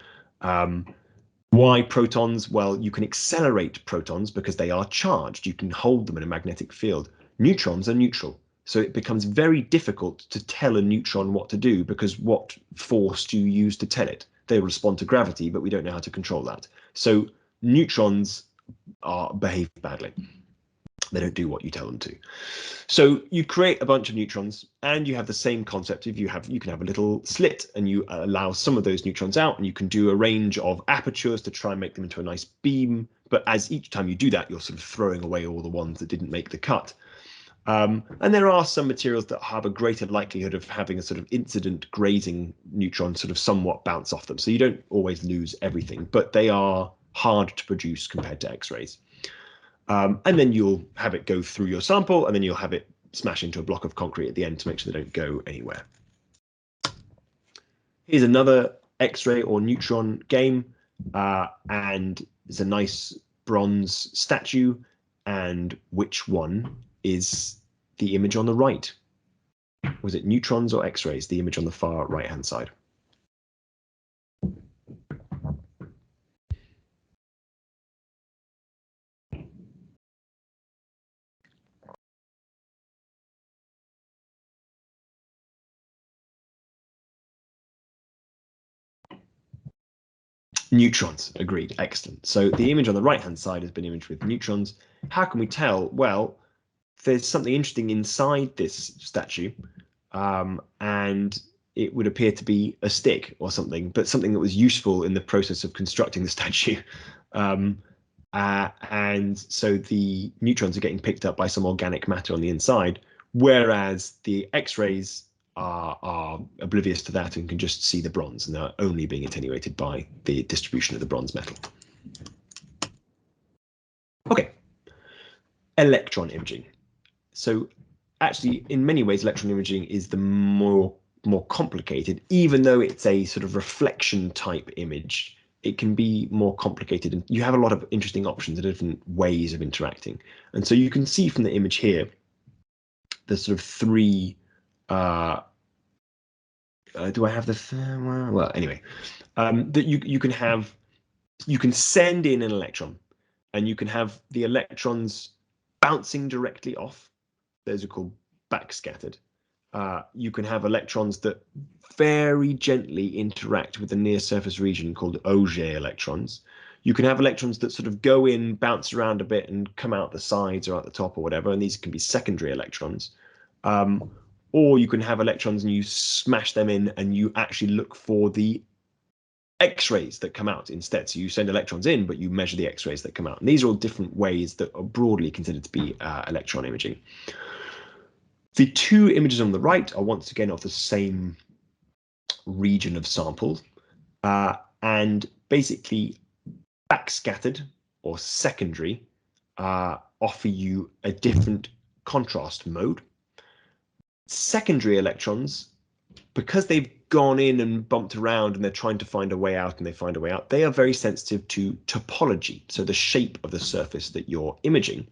Why protons? Well, you can accelerate protons because they are charged. You can hold them in a magnetic field. Neutrons are neutral. So it becomes very difficult to tell a neutron what to do, because what force do you use to tell it? They respond to gravity, but we don't know how to control that. So neutrons behave badly. They don't do what you tell them to. So you create a bunch of neutrons, and you have the same concept. If you can have a little slit, and you allow some of those neutrons out, and you can do a range of apertures to try and make them into a nice beam. But as each time you do that, you're sort of throwing away all the ones that didn't make the cut. And there are some materials that have a greater likelihood of having a sort of incident grazing neutron sort of somewhat bounce off them. So you don't always lose everything, but they are hard to produce compared to X-rays. And then you'll have it go through your sample, and then you'll have it smash into a block of concrete at the end to make sure they don't go anywhere. Here's another X-ray or neutron game, and it's a nice bronze statue. And which one is the image on the right? Was it neutrons or X-rays, the image on the far right-hand side? Neutrons, agreed, excellent. So the image on the right-hand side has been imaged with neutrons. How can we tell? Well, there's something interesting inside this statue, and it would appear to be a stick or something, but something that was useful in the process of constructing the statue. And so the neutrons are getting picked up by some organic matter on the inside, whereas the X-rays are oblivious to that and can just see the bronze, and they're only being attenuated by the distribution of the bronze metal. Okay, electron imaging. So actually, in many ways, electron imaging is the more complicated, even though it's a sort of reflection type image. It can be more complicated, and you have a lot of interesting options and different ways of interacting. And so you can see from the image here, there's sort of three. Do I have the well? Anyway, that you can send in an electron, and you can have the electrons bouncing directly off. Those are called backscattered. You can have electrons that very gently interact with the near surface region called Auger electrons. You can have electrons that sort of go in, bounce around a bit, and come out the sides or out the top or whatever, and these can be secondary electrons. Or you can have electrons and you smash them in and you actually look for the X-rays that come out instead. So you send electrons in, but you measure the X-rays that come out. And these are all different ways that are broadly considered to be electron imaging. The two images on the right are once again of the same region of sample, and basically backscattered or secondary offer you a different contrast mode. Secondary electrons, because they've gone in and bumped around and they're trying to find a way out and they find a way out, they are very sensitive to topology, so the shape of the surface that you're imaging.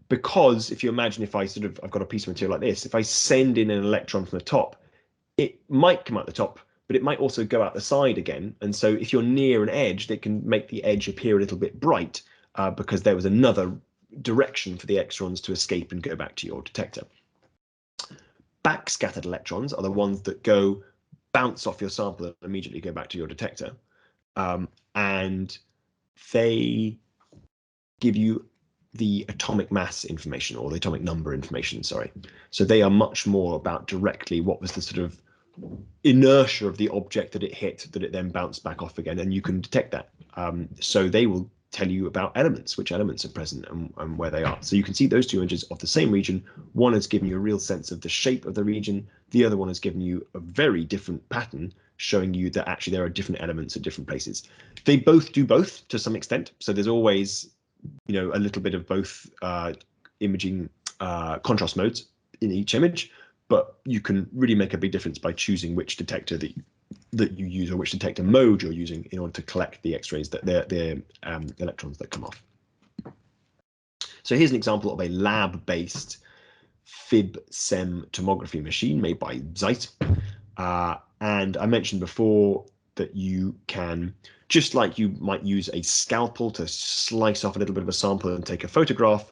Because if you imagine, if I've got a piece of material like this, if I send in an electron from the top, it might come out the top, but it might also go out the side again. And so if you're near an edge, that can make the edge appear a little bit bright because there was another direction for the electrons to escape and go back to your detector. Backscattered electrons are the ones that bounce off your sample and immediately go back to your detector. And they give you the atomic mass information, or the atomic number information, sorry. So they are much more about directly what was the sort of inertia of the object that it hit, that it then bounced back off again, and you can detect that. So they will tell you about elements, which elements are present and where they are. So you can see those two images of the same region. One has given you a real sense of the shape of the region. The other one has given you a very different pattern, showing you that actually there are different elements at different places. They both do both to some extent. So there's always, a little bit of both imaging contrast modes in each image, but you can really make a big difference by choosing which detector that you use, or which detector mode you're using in order to collect the X-rays, the electrons that come off. So here's an example of a lab-based fib-SEM tomography machine made by Zeiss. And I mentioned before that you can, just like you might use a scalpel to slice off a little bit of a sample and take a photograph,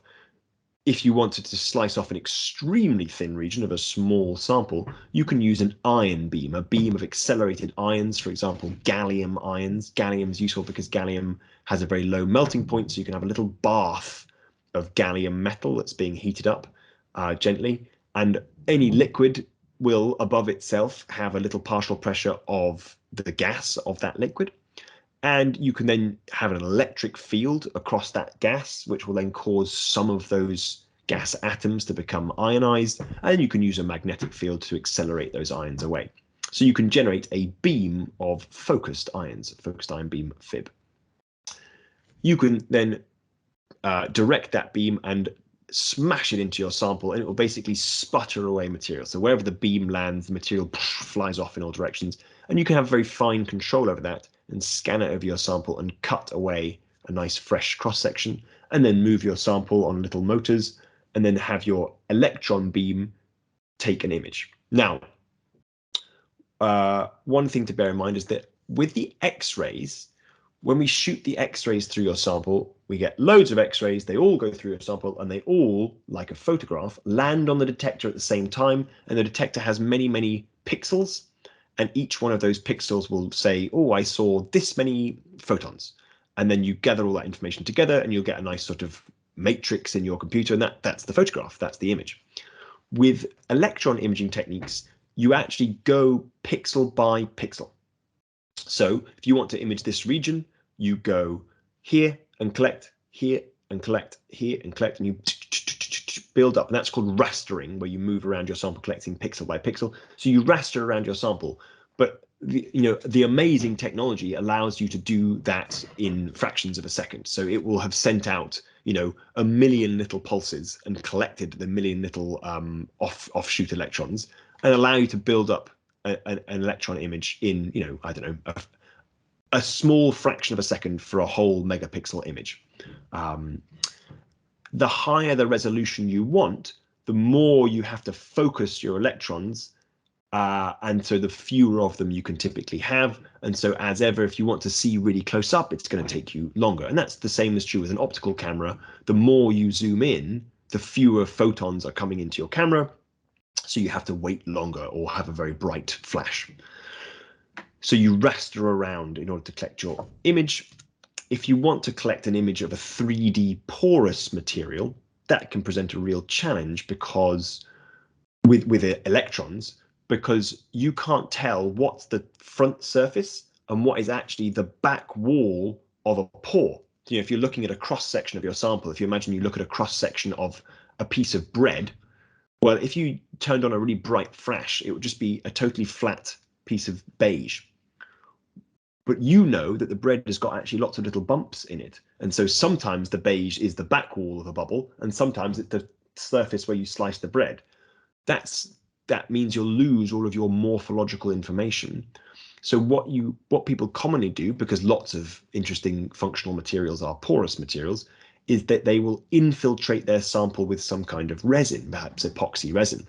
if you wanted to slice off an extremely thin region of a small sample, you can use an ion beam, a beam of accelerated ions, for example, gallium ions. Gallium is useful because gallium has a very low melting point, so you can have a little bath of gallium metal that's being heated up gently, and any liquid will above itself have a little partial pressure of the gas of that liquid. And you can then have an electric field across that gas, which will then cause some of those gas atoms to become ionized, and you can use a magnetic field to accelerate those ions away. So you can generate a beam of focused ions, focused ion beam fib. You can then direct that beam and smash it into your sample, and it will basically sputter away material. So wherever the beam lands, the material flies off in all directions, and you can have very fine control over that and scan it over your sample and cut away a nice fresh cross section, and then move your sample on little motors, and then have your electron beam take an image. Now, one thing to bear in mind is that with the X-rays, when we shoot the X-rays through your sample, we get loads of X-rays, they all go through your sample, and they all, like a photograph, land on the detector at the same time, and the detector has many, many pixels, and each one of those pixels will say, oh, I saw this many photons. And then you gather all that information together, and you'll get a nice sort of matrix in your computer, and that's the photograph, that's the image. With electron imaging techniques, you actually go pixel by pixel. So if you want to image this region, you go here and collect, here and collect, here and collect, and you build up. And that's called rastering, where you move around your sample collecting pixel by pixel. So you raster around your sample, but the amazing technology allows you to do that in fractions of a second. So it will have sent out, a million little pulses and collected the million little offshoot electrons, and allow you to build up an electron image in, I don't know, a small fraction of a second for a whole megapixel image. The higher the resolution you want, the more you have to focus your electrons, and so the fewer of them you can typically have. And so as ever, if you want to see really close up, it's going to take you longer. And that's the same as true with an optical camera. The more you zoom in, the fewer photons are coming into your camera. So you have to wait longer or have a very bright flash. So you raster around in order to collect your image. If you want to collect an image of a 3D porous material, that can present a real challenge because with electrons, because you can't tell what's the front surface and what is actually the back wall of a pore. If you're looking at a cross section of your sample, if you imagine you look at a cross section of a piece of bread, well, if you turned on a really bright flash, it would just be a totally flat piece of beige. But you know that the bread has got actually lots of little bumps in it. And so sometimes the beige is the back wall of a bubble, and sometimes it's the surface where you slice the bread. That means you'll lose all of your morphological information. So what people commonly do, because lots of interesting functional materials are porous materials, is that they will infiltrate their sample with some kind of resin, perhaps epoxy resin.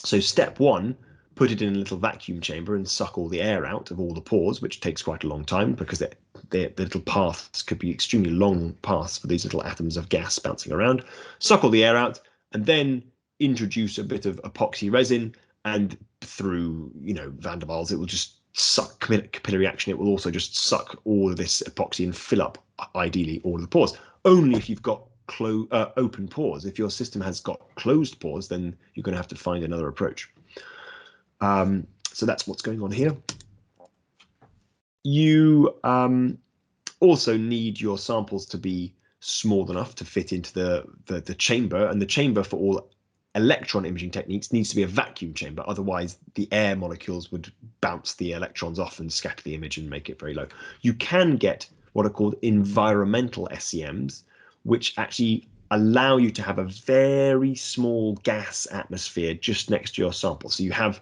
So step one, put it in a little vacuum chamber and suck all the air out of all the pores, which takes quite a long time because the little paths could be extremely long paths for these little atoms of gas bouncing around. Suck all the air out, and then introduce a bit of epoxy resin, and through van der Waals, it will just suck capillary action. It will also just suck all of this epoxy and fill up, ideally, all of the pores. Only if you've got open pores. If your system has got closed pores, then you're going to have to find another approach. So that's what's going on here. You also need your samples to be small enough to fit into the chamber, and the chamber for all electron imaging techniques needs to be a vacuum chamber. Otherwise, the air molecules would bounce the electrons off and scatter the image and make it very low. You can get what are called environmental SEMs, which actually allow you to have a very small gas atmosphere just next to your sample. So you have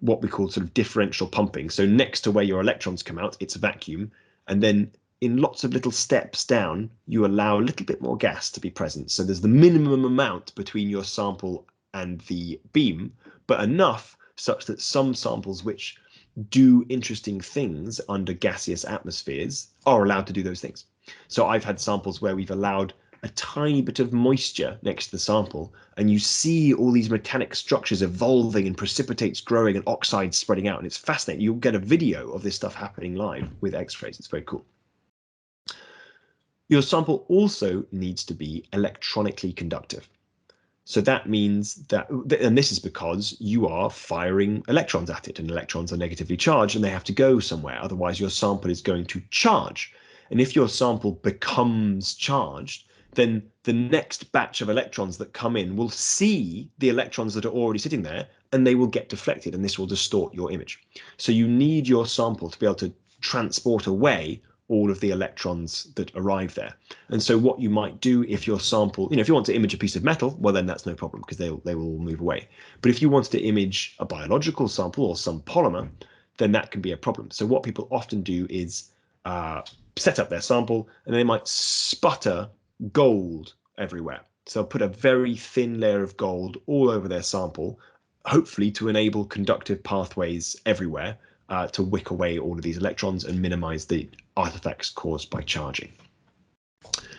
what we call sort of differential pumping. So next to where your electrons come out, it's a vacuum. And then in lots of little steps down, you allow a little bit more gas to be present. So there's the minimum amount between your sample and the beam, but enough such that some samples which do interesting things under gaseous atmospheres are allowed to do those things. So I've had samples where we've allowed a tiny bit of moisture next to the sample, and you see all these metallic structures evolving and precipitates growing and oxides spreading out, and it's fascinating. You'll get a video of this stuff happening live with X-rays. It's very cool. Your sample also needs to be electronically conductive. So that means that, and this is because you are firing electrons at it, and electrons are negatively charged and they have to go somewhere. Otherwise, your sample is going to charge. And if your sample becomes charged, then the next batch of electrons that come in will see the electrons that are already sitting there, and they will get deflected, and this will distort your image. So you need your sample to be able to transport away all of the electrons that arrive there. And so what you might do if your sample, if you want to image a piece of metal, well, then that's no problem because they will move away. But if you want to image a biological sample or some polymer, then that can be a problem. So what people often do is set up their sample, and they might sputter gold everywhere. So put a very thin layer of gold all over their sample, hopefully to enable conductive pathways everywhere, to wick away all of these electrons and minimize the artifacts caused by charging.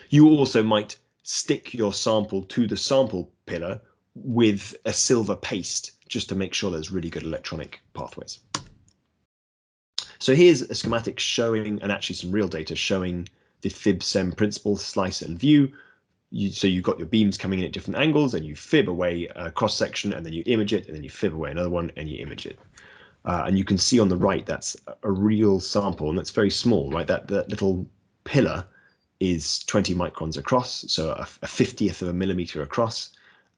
You also might stick your sample to the sample pillar with a silver paste just to make sure there's really good electronic pathways. So here's a schematic showing, and actually some real data showing the FibSem principle, slice and view. so you've got your beams coming in at different angles, and you fib away a cross section, and then you image it, and then you fib away another one, and you image it. And you can see on the right that's a real sample, and that's very small, right? That little pillar is 20 microns across, so a 50th of a millimeter across.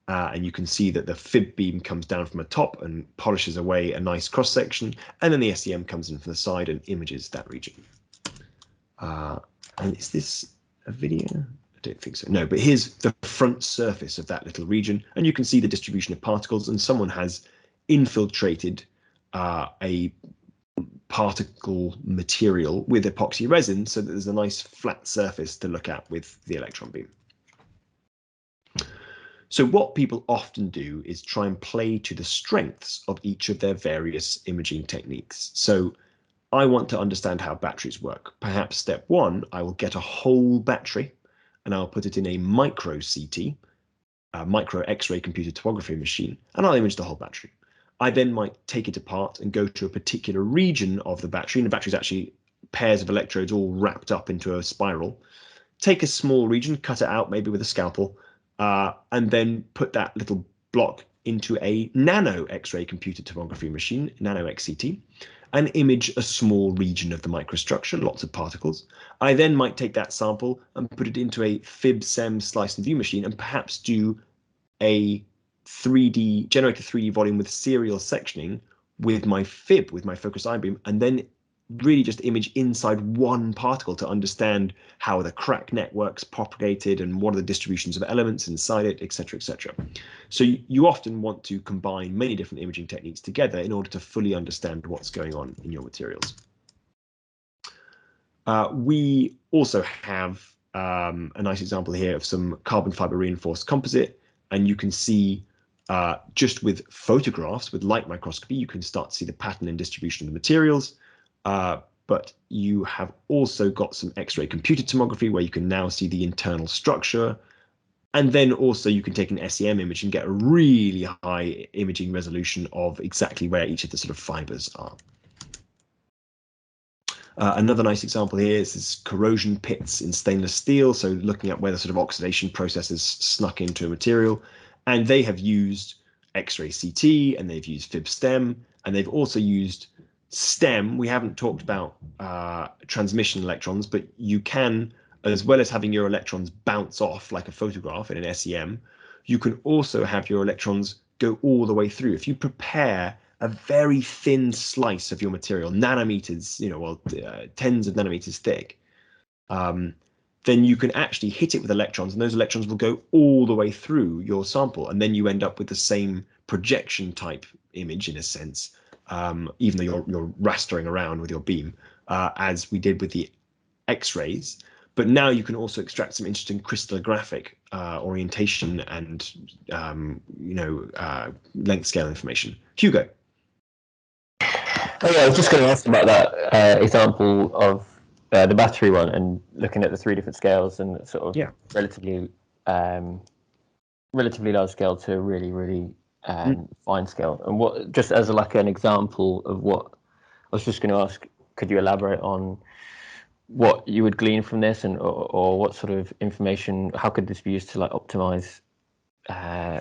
And you can see that the fib beam comes down from the top and polishes away a nice cross section, and then the SEM comes in from the side and images that region. And is this a video? I don't think so. No, but here's the front surface of that little region, and you can see the distribution of particles, and someone has infiltrated a particle material with epoxy resin so that there's a nice flat surface to look at with the electron beam. So what people often do is try and play to the strengths of each of their various imaging techniques. So I want to understand how batteries work. Perhaps step one, I will get a whole battery and I'll put it in a micro CT, a micro X-ray computed tomography machine, and I'll image the whole battery. I then might take it apart and go to a particular region of the battery, and the battery is actually pairs of electrodes all wrapped up into a spiral. Take a small region, cut it out maybe with a scalpel, and then put that little block into a nano X-ray computed tomography machine, nano XCT, and image a small region of the microstructure, lots of particles. I then might take that sample and put it into a fib-sem slice and view machine and perhaps do a generate a 3D volume with serial sectioning with my fib, with my focused ion beam, and then really just image inside one particle to understand how the crack networks propagated and what are the distributions of elements inside it, etc., etc. So you often want to combine many different imaging techniques together in order to fully understand what's going on in your materials. We also have a nice example here of some carbon fiber reinforced composite, and you can see just with photographs, with light microscopy, you can start to see the pattern and distribution of the materials. But you have also got some X-ray computed tomography where you can now see the internal structure. And then also you can take an SEM image and get a really high imaging resolution of exactly where each of the sort of fibers are. Another nice example here is corrosion pits in stainless steel. So looking at where the sort of oxidation processes snuck into a material. And they have used X-ray CT, and they've used fib-stem, and they've also used STEM. We haven't talked about transmission electrons, but you can, as well as having your electrons bounce off like a photograph in an SEM, you can also have your electrons go all the way through. If you prepare a very thin slice of your material, nanometers, tens of nanometers thick, then you can actually hit it with electrons, and those electrons will go all the way through your sample, and then you end up with the same projection type image in a sense, even though you're rastering around with your beam, as we did with the X-rays. But now you can also extract some interesting crystallographic orientation and length scale information. Hugo. Oh yeah, I was just going to ask about that example of the battery one, and looking at the three different scales and sort of relatively large scale to really fine scale. And what, just as like an example of what I was just going to ask, could you elaborate on what you would glean from this, and or what sort of information, how could this be used to like optimize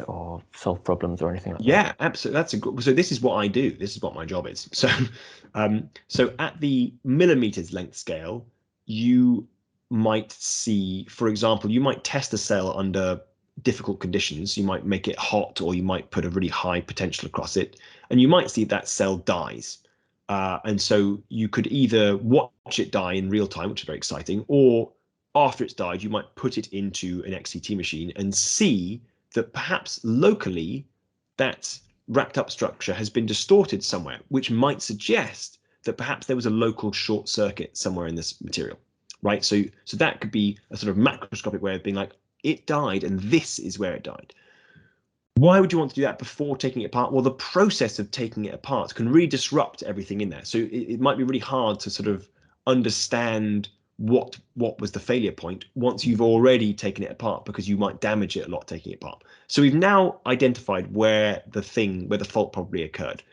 or solve problems or anything like that? Yeah, absolutely. That's a good. So this is what I do. This is what my job is. So, so at the millimeters length scale, you might see, for example, you might test a cell under difficult conditions. You might make it hot, or you might put a really high potential across it, and you might see that cell dies. And so you could either watch it die in real time, which is very exciting, or after it's died, you might put it into an XCT machine and see that perhaps locally that wrapped up structure has been distorted somewhere, which might suggest that perhaps there was a local short circuit somewhere in this material, right? So that could be a sort of macroscopic way of being like, it died and this is where it died. Why would you want to do that before taking it apart? Well, the process of taking it apart can really disrupt everything in there. So it might be really hard to sort of understand what was the failure point once you've already taken it apart, because you might damage it a lot taking it apart. So we've now identified where the fault probably occurred.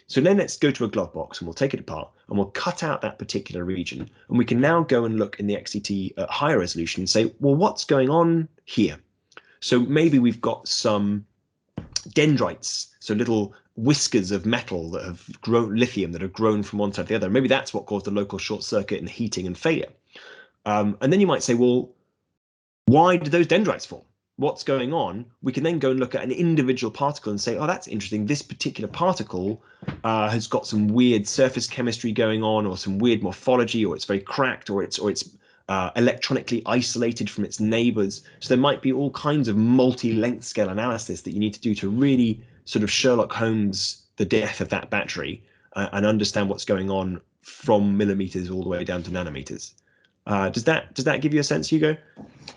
So then let's go to a glove box and we'll take it apart and we'll cut out that particular region. And we can now go and look in the XCT at higher resolution and say, well, what's going on here? So maybe we've got some dendrites, so little whiskers of metal that have grown, lithium that have grown from one side to the other. Maybe that's what caused the local short circuit and heating and failure. And then you might say, well, why do those dendrites form? What's going on? We can then go and look at an individual particle and say, oh, that's interesting. This particular particle has got some weird surface chemistry going on, or some weird morphology, or it's very cracked, or it's electronically isolated from its neighbors. So there might be all kinds of multi-length scale analysis that you need to do to really sort of Sherlock Holmes the death of that battery and understand what's going on from millimeters all the way down to nanometers. Does that give you a sense, Hugo?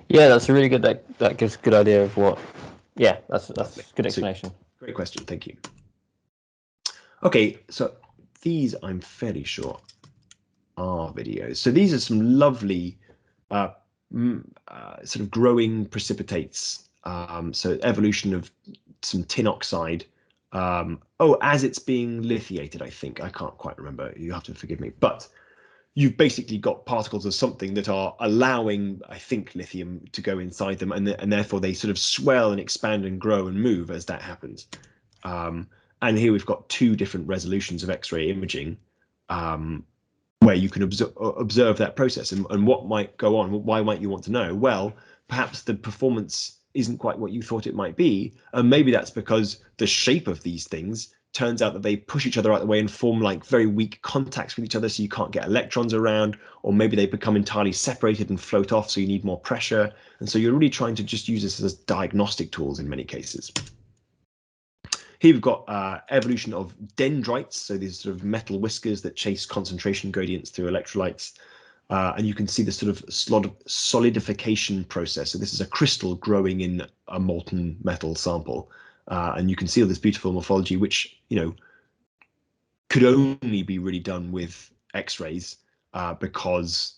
Yeah, that's a really good. That gives a good idea of what. Yeah, that's a good explanation. So, great question, thank you. Okay, so these I'm fairly sure are videos. So these are some lovely sort of growing precipitates. So evolution of some tin oxide. As it's being lithiated, I think. I can't quite remember. You have to forgive me, but you've basically got particles of something that are allowing, I think, lithium to go inside them, and therefore they sort of swell and expand and grow and move as that happens. And here we've got two different resolutions of X-ray imaging where you can observe that process and what might go on. Why might you want to know? Well, perhaps the performance isn't quite what you thought it might be, and maybe that's because the shape of these things turns out that they push each other out of the way and form like very weak contacts with each other, so you can't get electrons around, or maybe they become entirely separated and float off, so you need more pressure. And so you're really trying to just use this as diagnostic tools in many cases. Here we've got evolution of dendrites, so these sort of metal whiskers that chase concentration gradients through electrolytes. And you can see the sort of solidification process. So this is a crystal growing in a molten metal sample. And you can see all this beautiful morphology, which, you know, could only be really done with X-rays because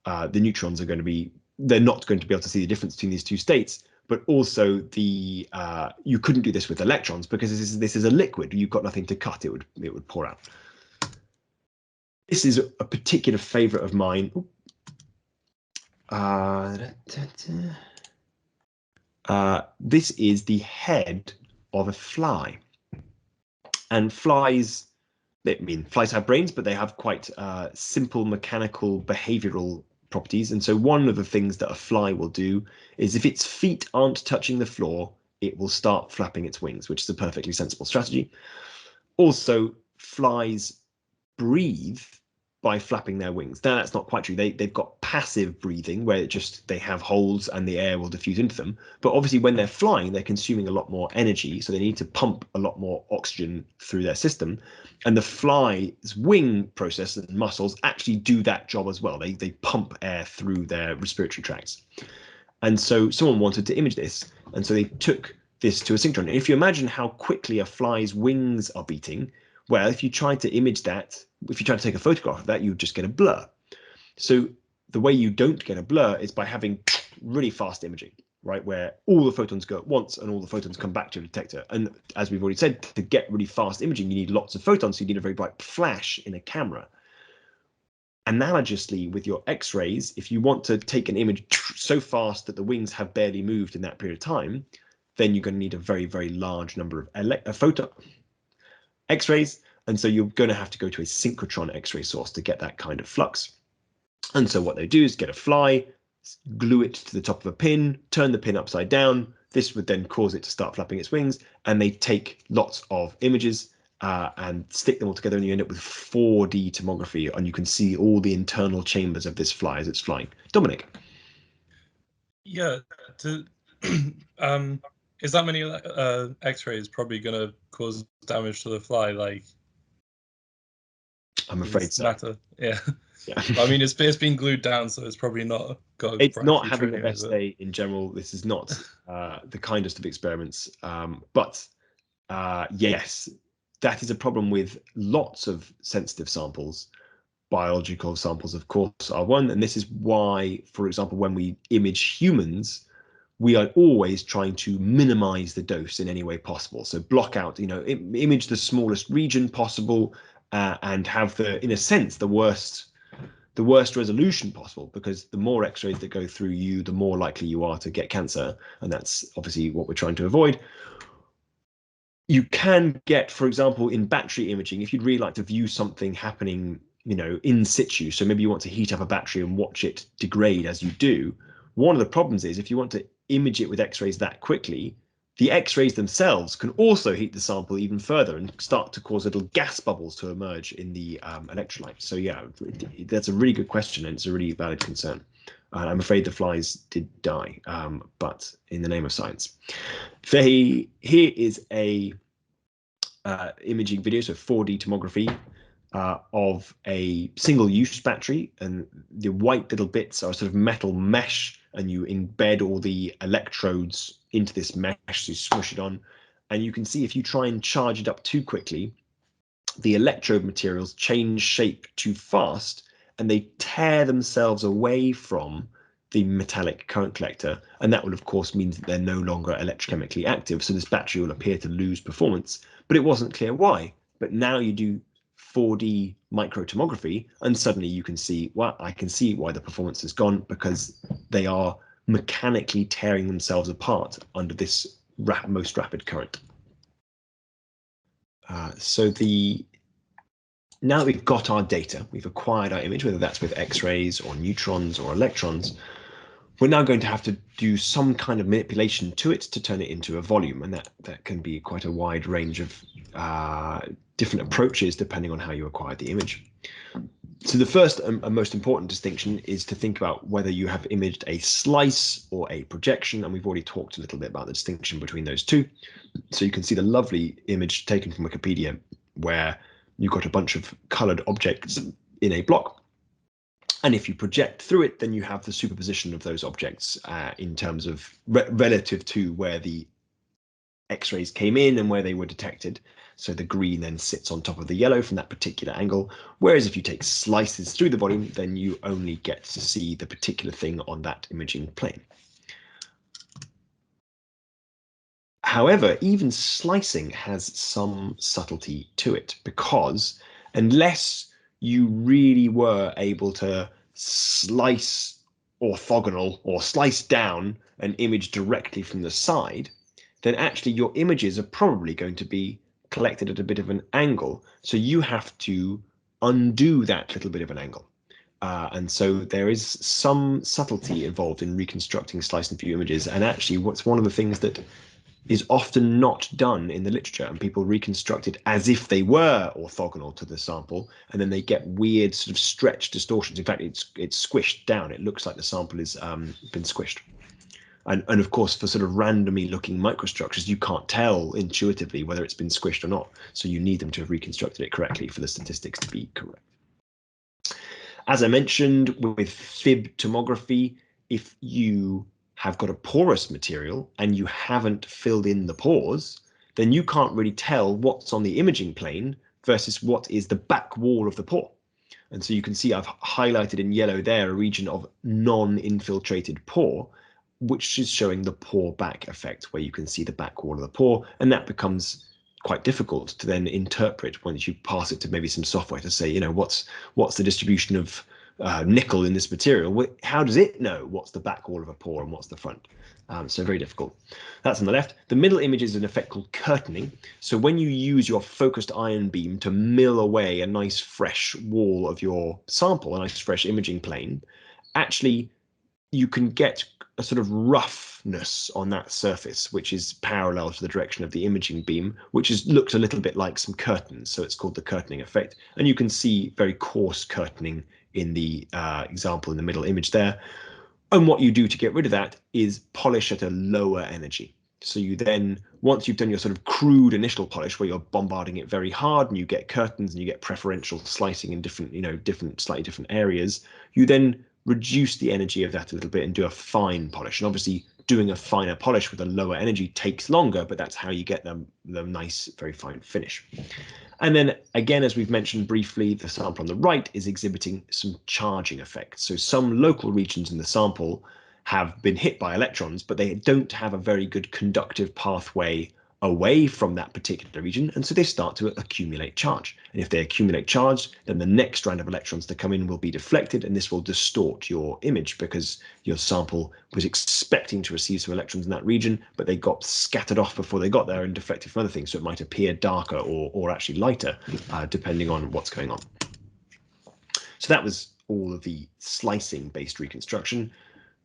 the neutrons are going to be, they're not going to be able to see the difference between these two states. But also the you couldn't do this with electrons because this is a liquid. You've got nothing to cut. It would pour out. This is a particular favorite of mine. This is the head of a fly. And flies, flies have brains, but they have quite simple mechanical behavioral properties. And so one of the things that a fly will do is if its feet aren't touching the floor, it will start flapping its wings, which is a perfectly sensible strategy. Also, flies breathe by flapping their wings. Now, that's not quite true. They've got passive breathing where they have holes and the air will diffuse into them. But obviously when they're flying, they're consuming a lot more energy. So they need to pump a lot more oxygen through their system. And the fly's wing process and muscles actually do that job as well. They pump air through their respiratory tracts. And so someone wanted to image this. And so they took this to a synchrotron. If you imagine how quickly a fly's wings are beating, well, if you tried to image that, if you try to take a photograph of that, you would just get a blur. So the way you don't get a blur is by having really fast imaging, right? Where all the photons go at once and all the photons come back to a detector. And as we've already said, to get really fast imaging, you need lots of photons. So you need a very bright flash in a camera. Analogously, with your X-rays, if you want to take an image so fast that the wings have barely moved in that period of time, then you're going to need a very, very large number of photon X-rays, and so you're going to have to go to a synchrotron X-ray source to get that kind of flux. And so what they do is get a fly, glue it to the top of a pin, turn the pin upside down. This would then cause it to start flapping its wings, and they take lots of images and stick them all together, and you end up with 4D tomography, and you can see all the internal chambers of this fly as it's flying. Dominic. Yeah, is that many X-rays probably going to cause damage to the fly? Like, I'm afraid so. Matter? Yeah. Yeah. I mean, it's been glued down, so it's probably not got. It's not having the best day in general. This is not the kindest of experiments, but yes, that is a problem with lots of sensitive samples. Biological samples, of course, are one, and this is why, for example, when we image humans, we are always trying to minimize the dose in any way possible. So block out, image the smallest region possible, and have in a sense, the worst resolution possible, because the more X-rays that go through you, the more likely you are to get cancer, and that's obviously what we're trying to avoid. You can get, for example, in battery imaging, if you'd really like to view something happening, in situ, so maybe you want to heat up a battery and watch it degrade as you do. One of the problems is if you want to image it with X-rays that quickly, the X-rays themselves can also heat the sample even further and start to cause little gas bubbles to emerge in the electrolyte. So yeah, that's a really good question, and it's a really valid concern. I'm afraid the flies did die, but in the name of science. Here is a imaging video, so 4D tomography of a single-use battery, and the white little bits are sort of metal mesh, and you embed all the electrodes into this mesh, so you smush it on, and you can see if you try and charge it up too quickly, the electrode materials change shape too fast, and they tear themselves away from the metallic current collector, and that will of course mean that they're no longer electrochemically active, so this battery will appear to lose performance, but it wasn't clear why. But now you do 4D microtomography, and suddenly you can see, well, I can see why the performance has gone, because they are mechanically tearing themselves apart under this most rapid current. Now that we've got our data, we've acquired our image, whether that's with X-rays or neutrons or electrons, we're now going to have to do some kind of manipulation to it to turn it into a volume, and that can be quite a wide range of different approaches depending on how you acquired the image. So the first and most important distinction is to think about whether you have imaged a slice or a projection, and we've already talked a little bit about the distinction between those two. So you can see the lovely image taken from Wikipedia where you've got a bunch of colored objects in a block. And if you project through it, then you have the superposition of those objects in terms of relative to where the X-rays came in and where they were detected. So the green then sits on top of the yellow from that particular angle. Whereas if you take slices through the volume, then you only get to see the particular thing on that imaging plane. However, even slicing has some subtlety to it, because unless you really were able to slice orthogonal or slice down an image directly from the side, then actually your images are probably going to be collected at a bit of an angle. So you have to undo that little bit of an angle. And so there is some subtlety involved in reconstructing slice and view images. And actually, what's one of the things that is often not done in the literature, and people reconstruct it as if they were orthogonal to the sample, and then they get weird sort of stretch distortions. In fact, it's squished down. It looks like the sample has been squished. And of course, for sort of randomly looking microstructures, you can't tell intuitively whether it's been squished or not. So you need them to have reconstructed it correctly for the statistics to be correct. As I mentioned, with fib tomography, if you have got a porous material and you haven't filled in the pores, then you can't really tell what's on the imaging plane versus what is the back wall of the pore. And so you can see I've highlighted in yellow there a region of non-infiltrated pore, which is showing the pore back effect, where you can see the back wall of the pore, and that becomes quite difficult to then interpret once you pass it to maybe some software to say, what's the distribution of nickel in this material? How does it know what's the back wall of a pore and what's the front? So very difficult. That's on the left. The middle image is an effect called curtaining. So when you use your focused ion beam to mill away a nice fresh wall of your sample, a nice fresh imaging plane, actually you can get a sort of roughness on that surface, which is parallel to the direction of the imaging beam, which looks a little bit like some curtains. So it's called the curtaining effect. And you can see very coarse curtaining in the example in the middle image there. And what you do to get rid of that is polish at a lower energy. So you then, once you've done your sort of crude initial polish where you're bombarding it very hard and you get curtains and you get preferential slicing in different, slightly different areas, you then reduce the energy of that a little bit and do a fine polish. And obviously doing a finer polish with a lower energy takes longer, but that's how you get the nice, very fine finish. And then again, as we've mentioned briefly, the sample on the right is exhibiting some charging effects. So some local regions in the sample have been hit by electrons, but they don't have a very good conductive pathway away from that particular region, and so they start to accumulate charge. And if they accumulate charge, then the next round of electrons to come in will be deflected, and this will distort your image because your sample was expecting to receive some electrons in that region, but they got scattered off before they got there and deflected from other things, so it might appear darker or actually lighter, depending on what's going on. So that was all of the slicing-based reconstruction.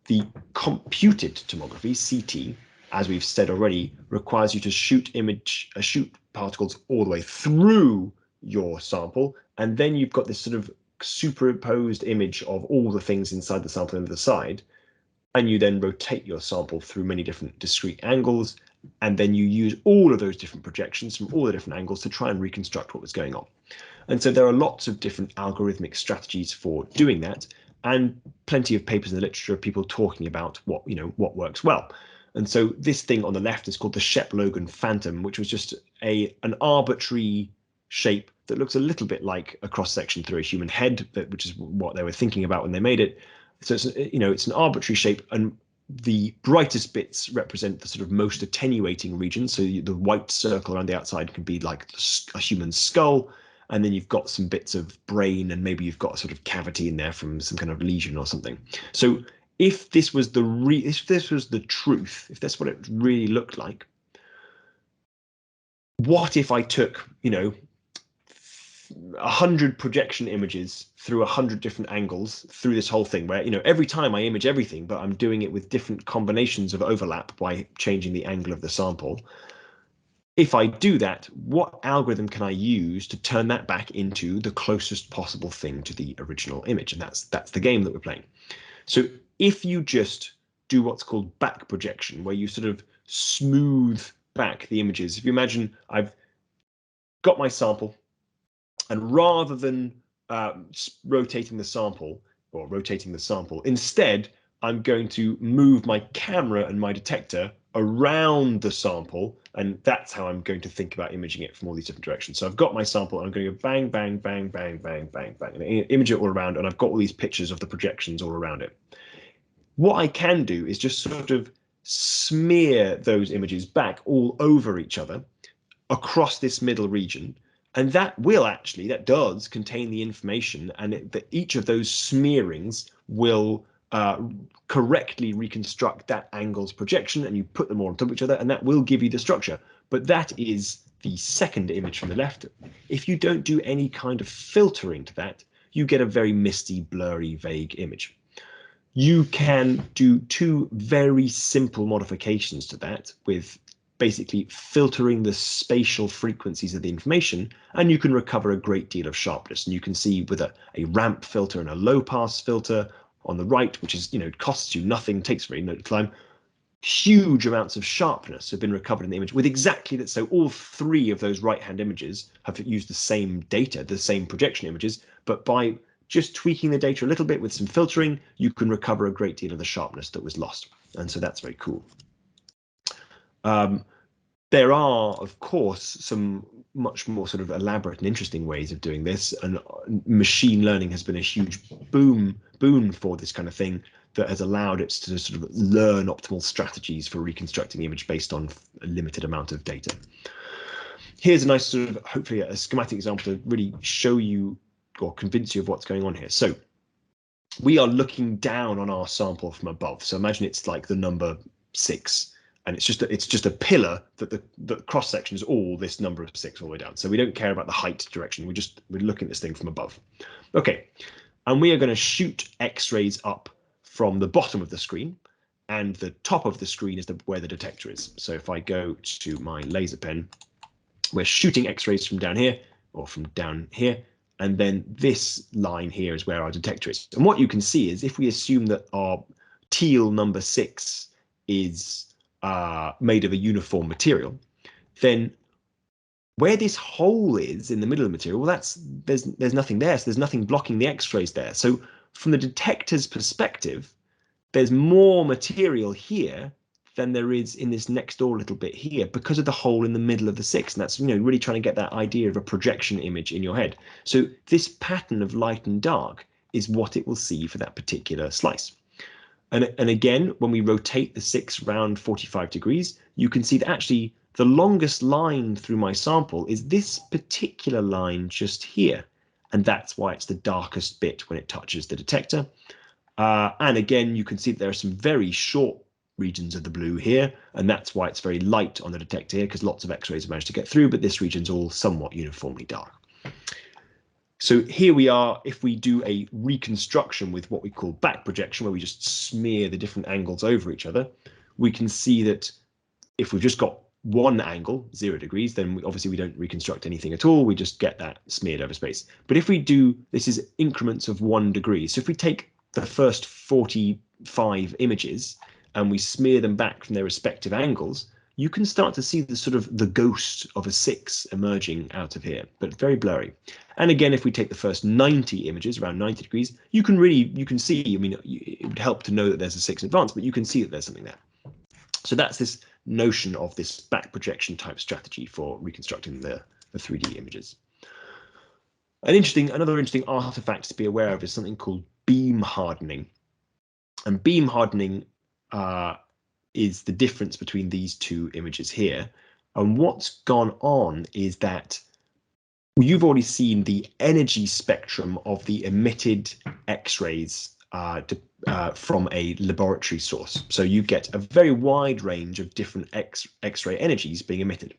The computed tomography, CT, as we've said already, requires you to shoot particles all the way through your sample, and then you've got this sort of superimposed image of all the things inside the sample on the side, and you then rotate your sample through many different discrete angles, and then you use all of those different projections from all the different angles to try and reconstruct what was going on. And so there are lots of different algorithmic strategies for doing that, and plenty of papers in the literature of people talking about what works well. And so this thing on the left is called the Shep-Logan Phantom, which was just an arbitrary shape that looks a little bit like a cross-section through a human head, which is what they were thinking about when they made it. So it's an arbitrary shape, and the brightest bits represent the sort of most attenuating regions. So the white circle around the outside can be like a human skull, and then you've got some bits of brain, and maybe you've got a sort of cavity in there from some kind of lesion or something. So if this was the truth, if that's what it really looked like, what if I took 100 projection images through 100 different angles through this whole thing, where every time I image everything, but I'm doing it with different combinations of overlap by changing the angle of the sample. If I do that, what algorithm can I use to turn that back into the closest possible thing to the original image? And that's the game that we're playing. So if you just do what's called back projection, where you sort of smooth back the images, if you imagine I've got my sample, and rather than rotating the sample, instead, I'm going to move my camera and my detector around the sample, and that's how I'm going to think about imaging it from all these different directions. So I've got my sample, and I'm going to go bang, bang, bang, bang, bang, bang, bang, and image it all around, and I've got all these pictures of the projections all around it. What I can do is just sort of smear those images back all over each other across this middle region, and that does contain the information, and each of those smearings will correctly reconstruct that angle's projection, and you put them all on top of each other, and that will give you the structure. But that is the second image from the left. If you don't do any kind of filtering to that, you get a very misty, blurry, vague image. You can do two very simple modifications to that with basically filtering the spatial frequencies of the information, and you can recover a great deal of sharpness. And you can see with a ramp filter and a low pass filter on the right, which is, costs you nothing, takes very little time, huge amounts of sharpness have been recovered in the image with exactly that. So all three of those right-hand images have used the same data, the same projection images, but by just tweaking the data a little bit with some filtering, you can recover a great deal of the sharpness that was lost. And so that's very cool. There are, of course, some much more sort of elaborate and interesting ways of doing this, and machine learning has been a huge boon for this kind of thing that has allowed it to sort of learn optimal strategies for reconstructing the image based on a limited amount of data. Here's a nice sort of, hopefully a schematic example to really show you or convince you of what's going on here. So we are looking down on our sample from above. So imagine it's like the number 6. And it's just a pillar that the cross section is all this number of 6 all the way down. So we don't care about the height direction. We're looking at this thing from above. Okay, and we are going to shoot X-rays up from the bottom of the screen, and the top of the screen is where the detector is. So if I go to my laser pen, we're shooting X-rays from down here or from down here, and then this line here is where our detector is. And what you can see is if we assume that our teal number 6 is made of a uniform material, then where this hole is in the middle of the material, well, there's nothing there, so there's nothing blocking the X-rays there. So from the detector's perspective, there's more material here than there is in this next door little bit here because of the hole in the middle of the 6, and that's really trying to get that idea of a projection image in your head. So this pattern of light and dark is what it will see for that particular slice. And again, when we rotate the 6 around 45 degrees, you can see that actually the longest line through my sample is this particular line just here. And that's why it's the darkest bit when it touches the detector. And again, you can see that there are some very short regions of the blue here, and that's why it's very light on the detector here, because lots of X-rays have managed to get through, but this region's all somewhat uniformly dark. So here we are, if we do a reconstruction with what we call back projection, where we just smear the different angles over each other, we can see that if we've just got one angle, 0 degrees, then obviously we don't reconstruct anything at all. We just get that smeared over space. But if we do, this is increments of 1 degree. So if we take the first 45 images and we smear them back from their respective angles, you can start to see the sort of the ghost of a 6 emerging out of here, but very blurry. And again, if we take the first 90 images, around 90 degrees, you can see, I mean, it would help to know that there's a 6 in advance, but you can see that there's something there. So that's this notion of this back projection type strategy for reconstructing the 3D images. Another interesting artifact to be aware of is something called beam hardening. And beam hardening is the difference between these two images here. And what's gone on is that you've already seen the energy spectrum of the emitted X-rays from a laboratory source. So you get a very wide range of different X-ray energies being emitted.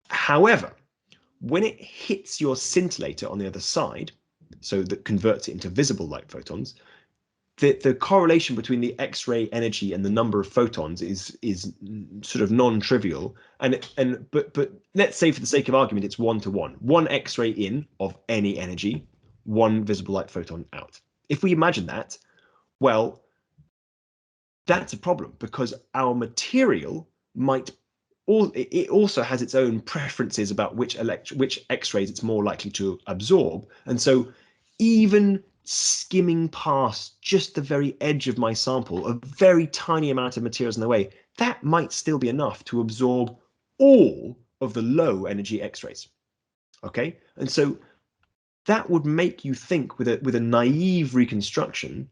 However, when it hits your scintillator on the other side, so that converts it into visible light photons, the correlation between the X-ray energy and the number of photons is sort of non-trivial. But let's say for the sake of argument, it's 1-to-1. One X-ray in of any energy, one visible light photon out. If we imagine that, well, that's a problem because our material it also has its own preferences about which X-rays it's more likely to absorb. And so even skimming past just the very edge of my sample, a very tiny amount of materials in the way, that might still be enough to absorb all of the low energy X-rays. Okay, and so that would make you think with a naive reconstruction,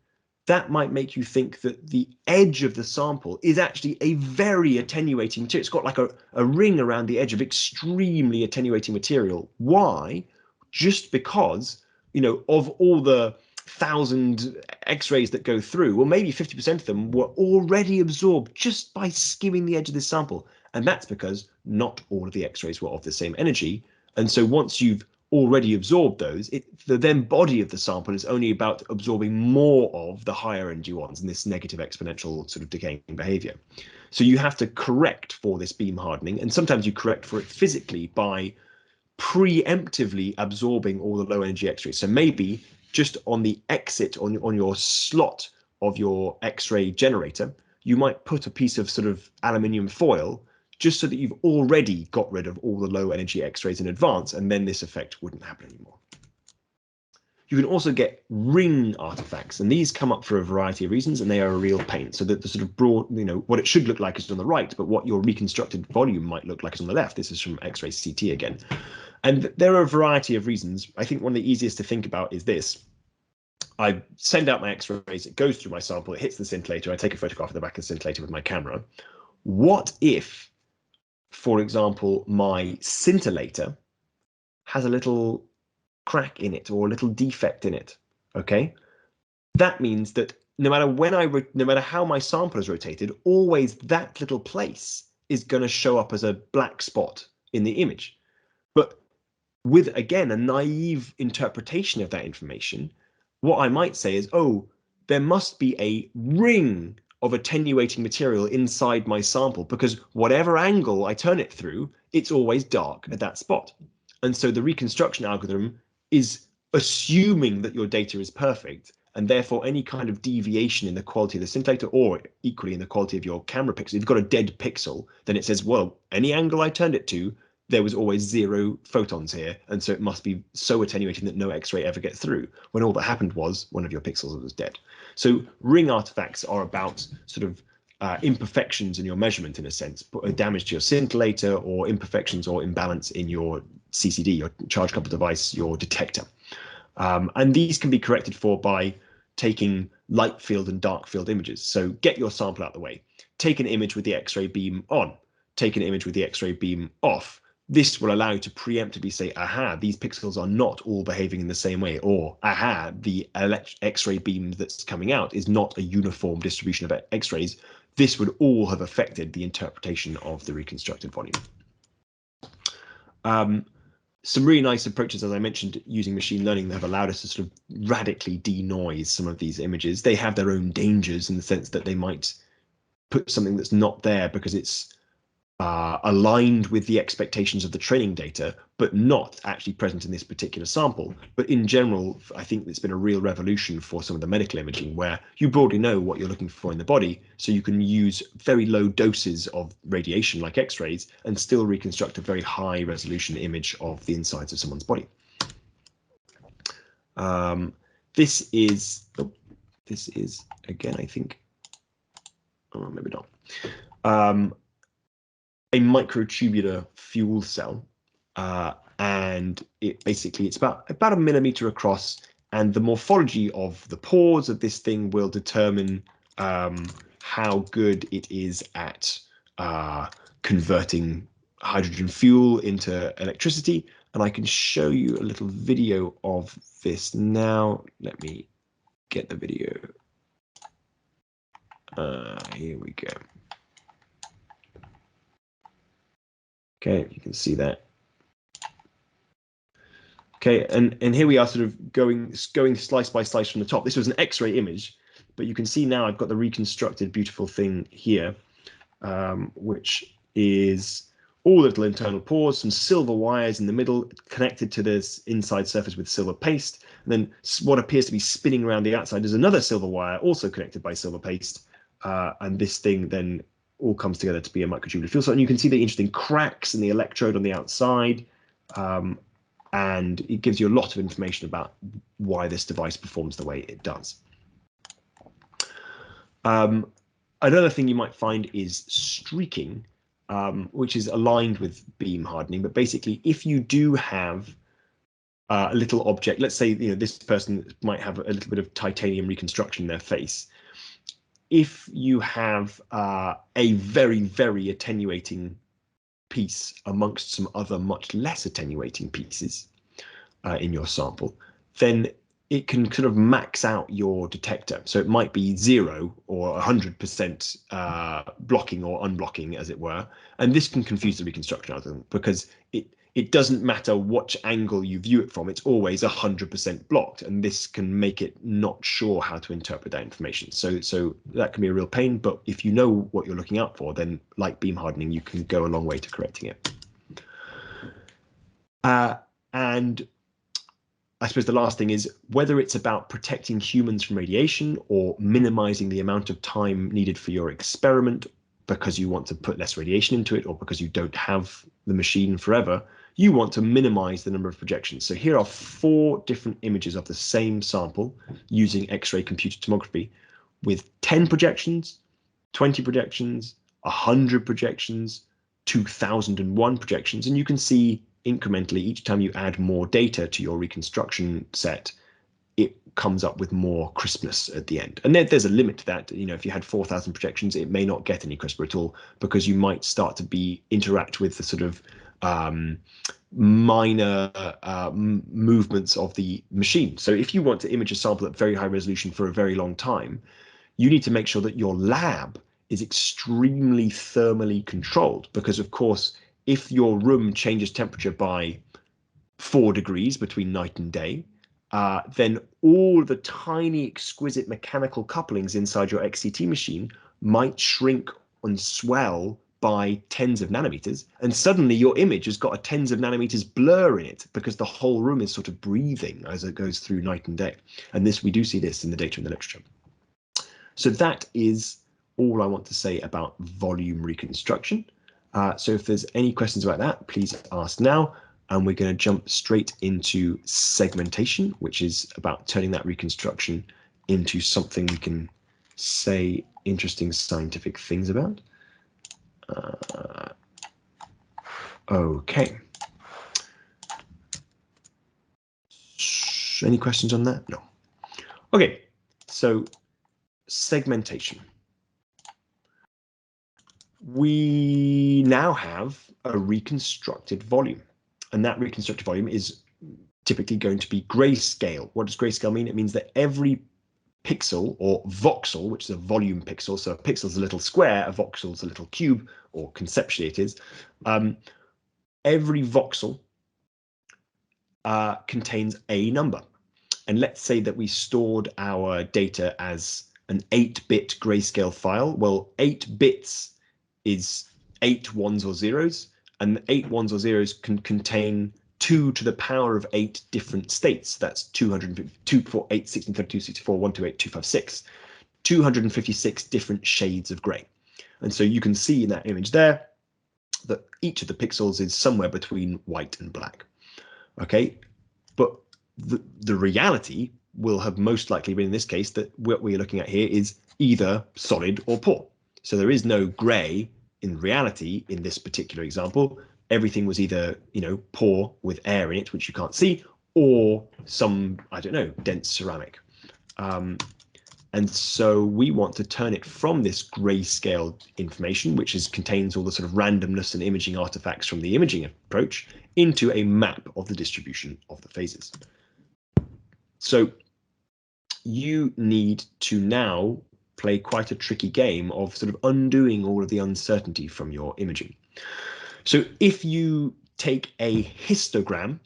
that might make you think that the edge of the sample is actually a very attenuating material. It's got like a ring around the edge of extremely attenuating material. Why? Just because, you know, of all the 1,000 X-rays that go through, well, maybe 50% of them were already absorbed just by skimming the edge of this sample. And that's because not all of the X-rays were of the same energy. And so once you've already absorbed those, the then body of the sample is only about absorbing more of the higher energy ones in this negative exponential sort of decaying behavior. So you have to correct for this beam hardening, and sometimes you correct for it physically by preemptively absorbing all the low energy X-rays. So maybe just on the exit on your slot of your X-ray generator, you might put a piece of sort of aluminium foil just so that you've already got rid of all the low energy X-rays in advance, and then this effect wouldn't happen anymore. You can also get ring artifacts, and these come up for a variety of reasons, and they are a real pain. So that the sort of broad, you know, what it should look like is on the right, but what your reconstructed volume might look like is on the left. This is from X-ray CT again. And there are a variety of reasons. I think one of the easiest to think about is this. I send out my X-rays, it goes through my sample, it hits the scintillator, I take a photograph of the back of the scintillator with my camera. What if, for example, my scintillator has a little crack in it or a little defect in it? Okay, that means that no matter how my sample is rotated, always that little place is going to show up as a black spot in the image. But with, again, a naive interpretation of that information, what I might say is, oh, there must be a ring of attenuating material inside my sample, because whatever angle I turn it through, it's always dark at that spot. And so the reconstruction algorithm is assuming that your data is perfect, and therefore any kind of deviation in the quality of the scintillator, or equally in the quality of your camera pixel, if you've got a dead pixel, then it says, well, any angle I turned it to, there was always 0 photons here, and so it must be so attenuating that no X-ray ever gets through, when all that happened was one of your pixels was dead. So ring artifacts are about sort of imperfections in your measurement, in a sense, damage to your scintillator, or imperfections or imbalance in your CCD, your charge coupled device, your detector. And these can be corrected for by taking light field and dark field images. So get your sample out of the way. Take an image with the X-ray beam on. Take an image with the X-ray beam off. This will allow you to preemptively say, aha, these pixels are not all behaving in the same way, or aha, the X-ray beam that's coming out is not a uniform distribution of X-rays. This would all have affected the interpretation of the reconstructed volume. Some really nice approaches, as I mentioned, using machine learning that have allowed us to sort of radically denoise some of these images. They have their own dangers in the sense that they might put something that's not there because it's aligned with the expectations of the training data, but not actually present in this particular sample. But in general, I think it's been a real revolution for some of the medical imaging where you broadly know what you're looking for in the body, so you can use very low doses of radiation like X-rays and still reconstruct a very high resolution image of the insides of someone's body. This is again, I think, oh, maybe not. A microtubular fuel cell, and it's about a millimeter across, and the morphology of the pores of this thing will determine how good it is at converting hydrogen fuel into electricity. And I can show you a little video of this now. Let me get the video. Here we go. Okay, you can see that. Okay, and here we are sort of going slice by slice from the top. This was an X-ray image, but you can see now I've got the reconstructed beautiful thing here, which is all little internal pores, some silver wires in the middle connected to this inside surface with silver paste. And then what appears to be spinning around the outside is another silver wire also connected by silver paste. And this thing then all comes together to be a microtubular fuel cell. And you can see the interesting cracks in the electrode on the outside. And it gives you a lot of information about why this device performs the way it does. Another thing you might find is streaking, which is aligned with beam hardening. But basically, if you do have a little object, let's say this person might have a little bit of titanium reconstruction in their face. If you have a very, very attenuating piece amongst some other much less attenuating pieces in your sample, then it can kind of max out your detector. So it might be 0 or 100% blocking or unblocking, as it were. And this can confuse the reconstruction algorithm because it doesn't matter which angle you view it from, it's always 100% blocked, and this can make it not sure how to interpret that information. So that can be a real pain, but if you know what you're looking out for, then like beam hardening, you can go a long way to correcting it. And I suppose the last thing is whether it's about protecting humans from radiation or minimizing the amount of time needed for your experiment because you want to put less radiation into it or because you don't have the machine forever, you want to minimize the number of projections. So here are 4 different images of the same sample using X-ray computed tomography with 10 projections, 20 projections, 100 projections, 2001 projections. And you can see incrementally each time you add more data to your reconstruction set, it comes up with more crispness at the end. And there's a limit to that. If you had 4,000 projections, it may not get any crisper at all because you might start to interact with the sort of minor movements of the machine. So if you want to image a sample at very high resolution for a very long time, you need to make sure that your lab is extremely thermally controlled because, of course, if your room changes temperature by 4 degrees between night and day, then all the tiny exquisite mechanical couplings inside your XCT machine might shrink and swell by tens of nanometers, and suddenly your image has got a tens of nanometers blur in it because the whole room is sort of breathing as it goes through night and day. And we do see this in the data in the literature. So that is all I want to say about volume reconstruction. So if there's any questions about that, please ask now. And we're going to jump straight into segmentation, which is about turning that reconstruction into something we can say interesting scientific things about. Okay. Any questions on that? No. Okay. So segmentation. We now have a reconstructed volume, and that reconstructed volume is typically going to be grayscale. What does grayscale mean? It means that every pixel or voxel, which is a volume pixel, so a pixel is a little square, a voxel is a little cube, or conceptually it is, every voxel contains a number. And let's say that we stored our data as an 8-bit grayscale file. Well, 8 bits is 8 ones or zeros, and 8 ones or zeros can contain 2 to the power of 8 different states. That's 252, 4, 8, 16, 32, 64, 128, 256. 256 different shades of gray. And so you can see in that image there that each of the pixels is somewhere between white and black. Okay, but the reality will have most likely been in this case that what we're looking at here is either solid or poor. So there is no gray in reality in this particular example. Everything was either, you know, poor with air in it, which you can't see, or some, I don't know, dense ceramic. And so we want to turn it from this grayscale information, which contains all the sort of randomness and imaging artifacts from the imaging approach, into a map of the distribution of the phases. So you need to now play quite a tricky game of sort of undoing all of the uncertainty from your imaging. So if you take a histogram,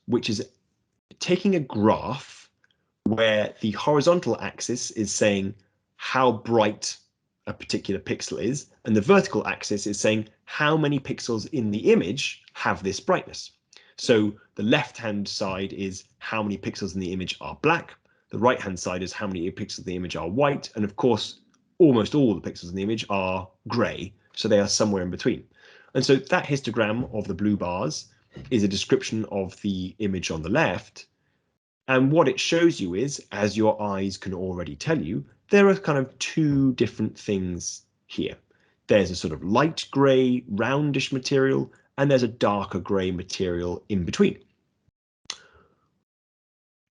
which is taking a graph where the horizontal axis is saying how bright a particular pixel is, and the vertical axis is saying how many pixels in the image have this brightness. So the left-hand side is how many pixels in the image are black, the right-hand side is how many pixels in the image are white, and of course, almost all the pixels in the image are gray, so they are somewhere in between. And so that histogram of the blue bars is a description of the image on the left. And what it shows you is, as your eyes can already tell you, there are kind of two different things here. There's a sort of light gray, roundish material, and there's a darker gray material in between.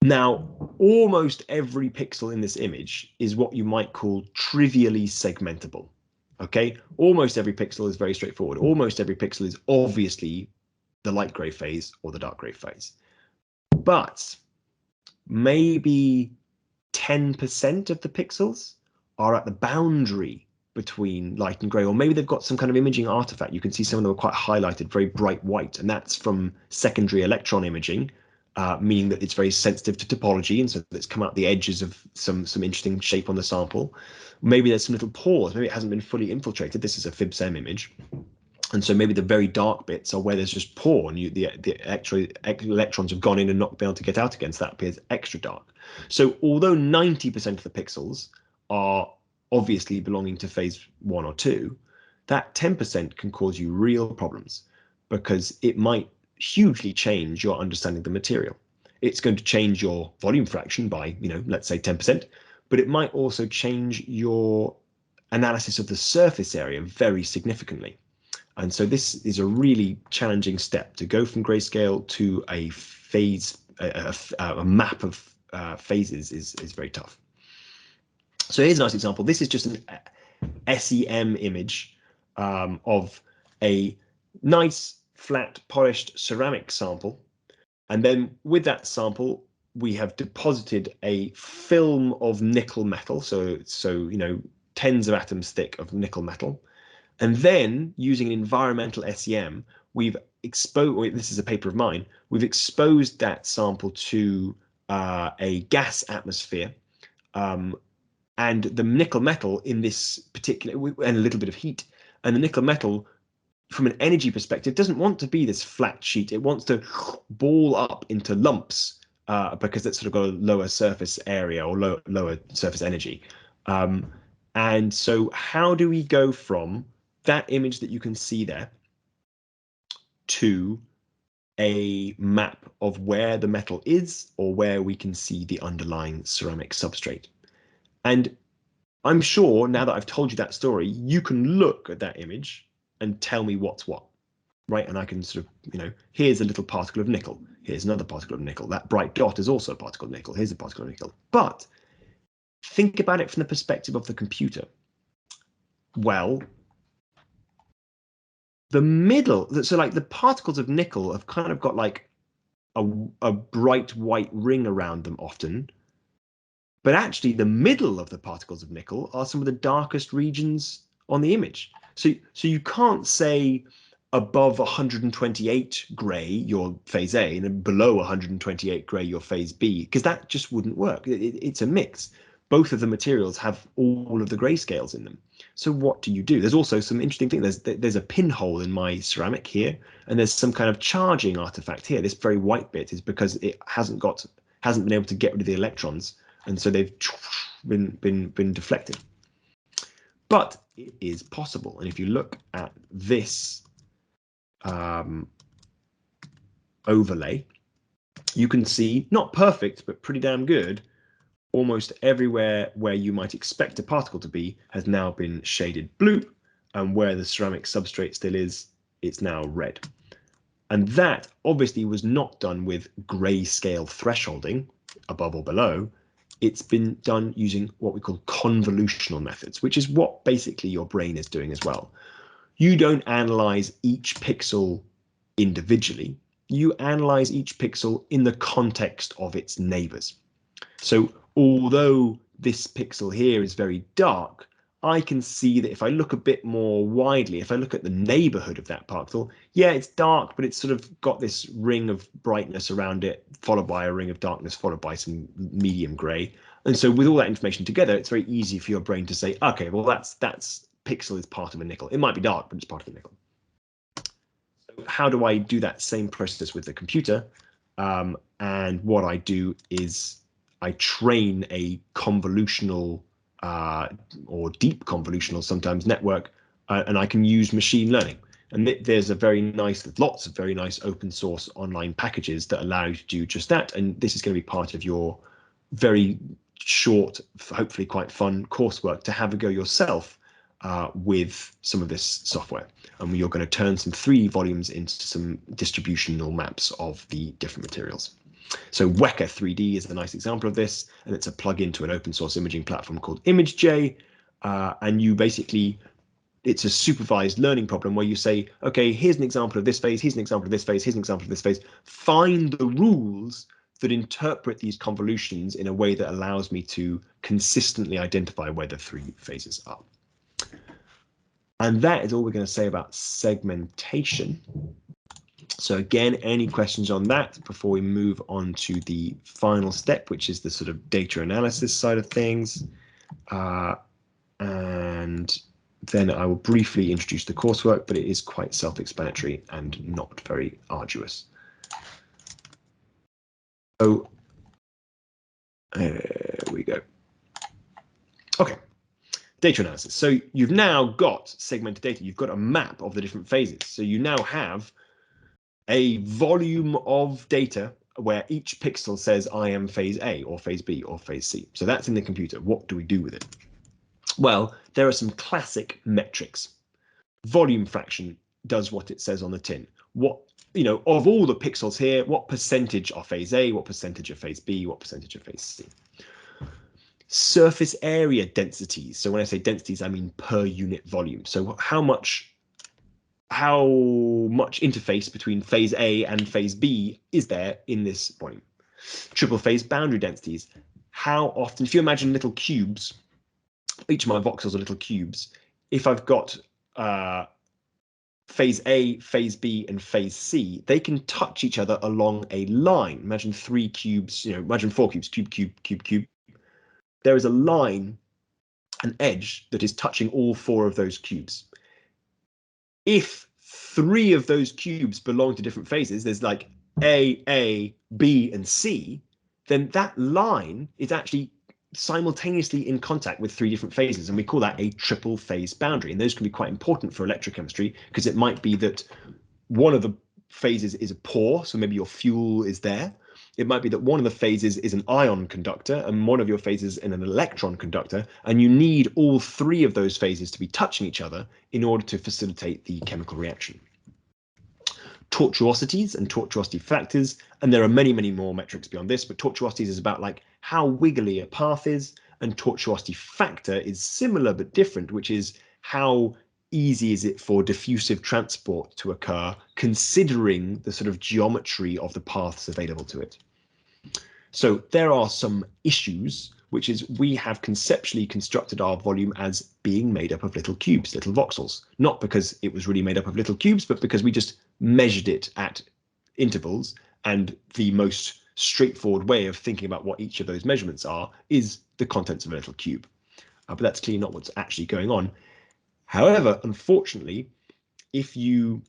Now, almost every pixel in this image is what you might call trivially segmentable. Okay, almost every pixel is very straightforward. Almost every pixel is obviously the light gray phase or the dark gray phase. But maybe 10% of the pixels are at the boundary between light and gray, or maybe they've got some kind of imaging artifact. You can see some of them are quite highlighted, very bright white, and that's from secondary electron imaging, meaning that it's very sensitive to topology, and so it's come out the edges of some interesting shape on the sample. Maybe there's some little pores, maybe it hasn't been fully infiltrated. This is a FIB-SEM image. And so maybe the very dark bits are where there's just pore, and the electrons have gone in and not been able to get out again, so that appears extra dark. So although 90% of the pixels are obviously belonging to phase 1 or 2, that 10% can cause you real problems, because it might hugely change your understanding of the material. It's going to change your volume fraction by, you know, let's say 10%, but it might also change your analysis of the surface area very significantly. And so this is a really challenging step to go from grayscale to a phase, a map of phases is very tough. So here's a nice example. This is just an SEM image of a nice, flat, polished ceramic sample. And then with that sample, we have deposited a film of nickel metal. So you know, tens of atoms thick of nickel metal. And then using an environmental SEM, we've exposed, this is a paper of mine, we've exposed that sample to a gas atmosphere, and the nickel metal in this particular, and a little bit of heat, and the nickel metal from an energy perspective doesn't want to be this flat sheet. It wants to ball up into lumps because it's sort of got a lower surface area or lower surface energy. And so how do we go from that image that you can see there to a map of where the metal is, or where we can see the underlying ceramic substrate? And I'm sure now that I've told you that story, you can look at that image and tell me what's what, right? And I can sort of, you know, here's a little particle of nickel. Here's another particle of nickel. That bright dot is also a particle of nickel. Here's a particle of nickel. But think about it from the perspective of the computer. Well, the middle, so like the particles of nickel have kind of got like a bright white ring around them often, but actually the middle of the particles of nickel are some of the darkest regions on the image. So you can't say above 128 gray you're phase A and then below 128 gray you're phase B, because that just wouldn't work. It's a mix. Both of the materials have all of the grayscales in them. So what do you do? There's also some interesting thing. There's a pinhole in my ceramic here, and there's some kind of charging artifact here. This very white bit is because it hasn't been able to get rid of the electrons, and so they've been deflected. But it is possible, and if you look at this overlay, you can see, not perfect, but pretty damn good, almost everywhere where you might expect a particle to be has now been shaded blue, and where the ceramic substrate still is, it's now red. And that obviously was not done with grayscale thresholding above or below. It's been done using what we call convolutional methods, which is what basically your brain is doing as well. You don't analyze each pixel individually. You analyze each pixel in the context of its neighbors. So although this pixel here is very dark, I can see that if I look a bit more widely, if I look at the neighborhood of that particle, yeah, it's dark, but it's sort of got this ring of brightness around it, followed by a ring of darkness, followed by some medium gray. And so with all that information together, it's very easy for your brain to say, okay, well, that's pixel is part of a nickel. It might be dark, but it's part of a nickel. So how do I do that same process with the computer? And what I do is I train a convolutional or deep convolutional sometimes network, and I can use machine learning. And there's lots of very nice open source online packages that allow you to do just that. And this is going to be part of your very short, hopefully quite fun coursework to have a go yourself with some of this software. And you're going to turn some 3D volumes into some distributional maps of the different materials. So Weka 3D is a nice example of this, and it's a plugin to an open source imaging platform called ImageJ. And you basically, it's a supervised learning problem where you say, okay, here's an example of this phase, here's an example of this phase, here's an example of this phase. Find the rules that interpret these convolutions in a way that allows me to consistently identify where the 3 phases are. And that is all we're going to say about segmentation. So again, any questions on that before we move on to the final step, which is the sort of data analysis side of things. And then I will briefly introduce the coursework, but it is quite self-explanatory and not very arduous. So there we go. Okay, data analysis. So you've now got segmented data. You've got a map of the different phases. So you now have a volume of data where each pixel says I am phase A or phase B or phase C. So that's in the computer. What do we do with it? Well, there are some classic metrics. Volume fraction does what it says on the tin. What, you know, of all the pixels here, what percentage are phase A, what percentage are phase B, what percentage are phase C? Surface area densities. So when I say densities, I mean per unit volume. So how much interface between phase A and phase B is there in this volume? Triple phase boundary densities. How often, if you imagine little cubes, each of my voxels are little cubes. If I've got phase A, phase B, and phase C, they can touch each other along a line. Imagine 3 cubes, you know, imagine 4 cubes, cube, cube, cube, cube. There is a line, an edge that is touching all 4 of those cubes. If 3 of those cubes belong to different phases, there's like A, B, and C, then that line is actually simultaneously in contact with 3 different phases, and we call that a triple phase boundary. And those can be quite important for electrochemistry because it might be that one of the phases is a pore, so maybe your fuel is there. It might be that one of the phases is an ion conductor and one of your phases is an electron conductor, and you need all 3 of those phases to be touching each other in order to facilitate the chemical reaction. Tortuosities and tortuosity factors, and there are many, many more metrics beyond this, but tortuosities is about like how wiggly a path is, and tortuosity factor is similar but different, which is how easy is it for diffusive transport to occur, considering the sort of geometry of the paths available to it. So there are some issues, which is we have conceptually constructed our volume as being made up of little cubes, little voxels, not because it was really made up of little cubes, but because we just measured it at intervals, and the most straightforward way of thinking about what each of those measurements are is the contents of a little cube. But that's clearly not what's actually going on. However, unfortunately, if you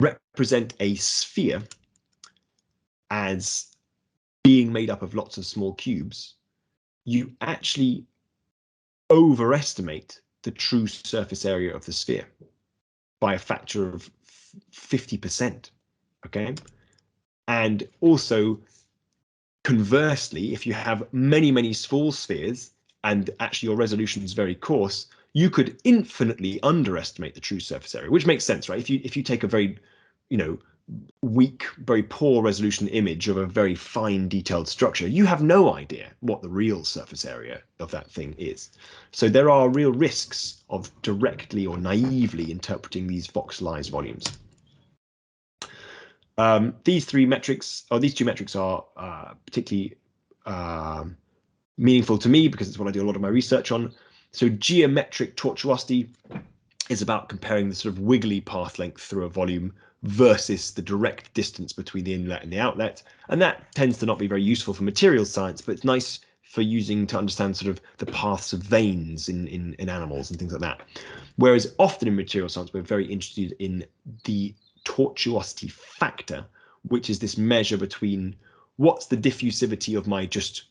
represent a sphere as being made up of lots of small cubes, you actually overestimate the true surface area of the sphere by a factor of 50%. Okay, and also conversely, if you have many small spheres and actually your resolution is very coarse, you could infinitely underestimate the true surface area, which makes sense, right? If you take a very, weak, very poor resolution image of a very fine detailed structure, you have no idea what the real surface area of that thing is. So there are real risks of directly or naively interpreting these voxelized volumes. These two metrics are particularly meaningful to me because it's what I do a lot of my research on. So geometric tortuosity is about comparing the sort of wiggly path length through a volume versus the direct distance between the inlet and the outlet. And that tends to not be very useful for materials science, but it's nice for using to understand sort of the paths of veins in animals and things like that. Whereas often in materials science, we're very interested in the tortuosity factor, which is this measure between what's the diffusivity of my just,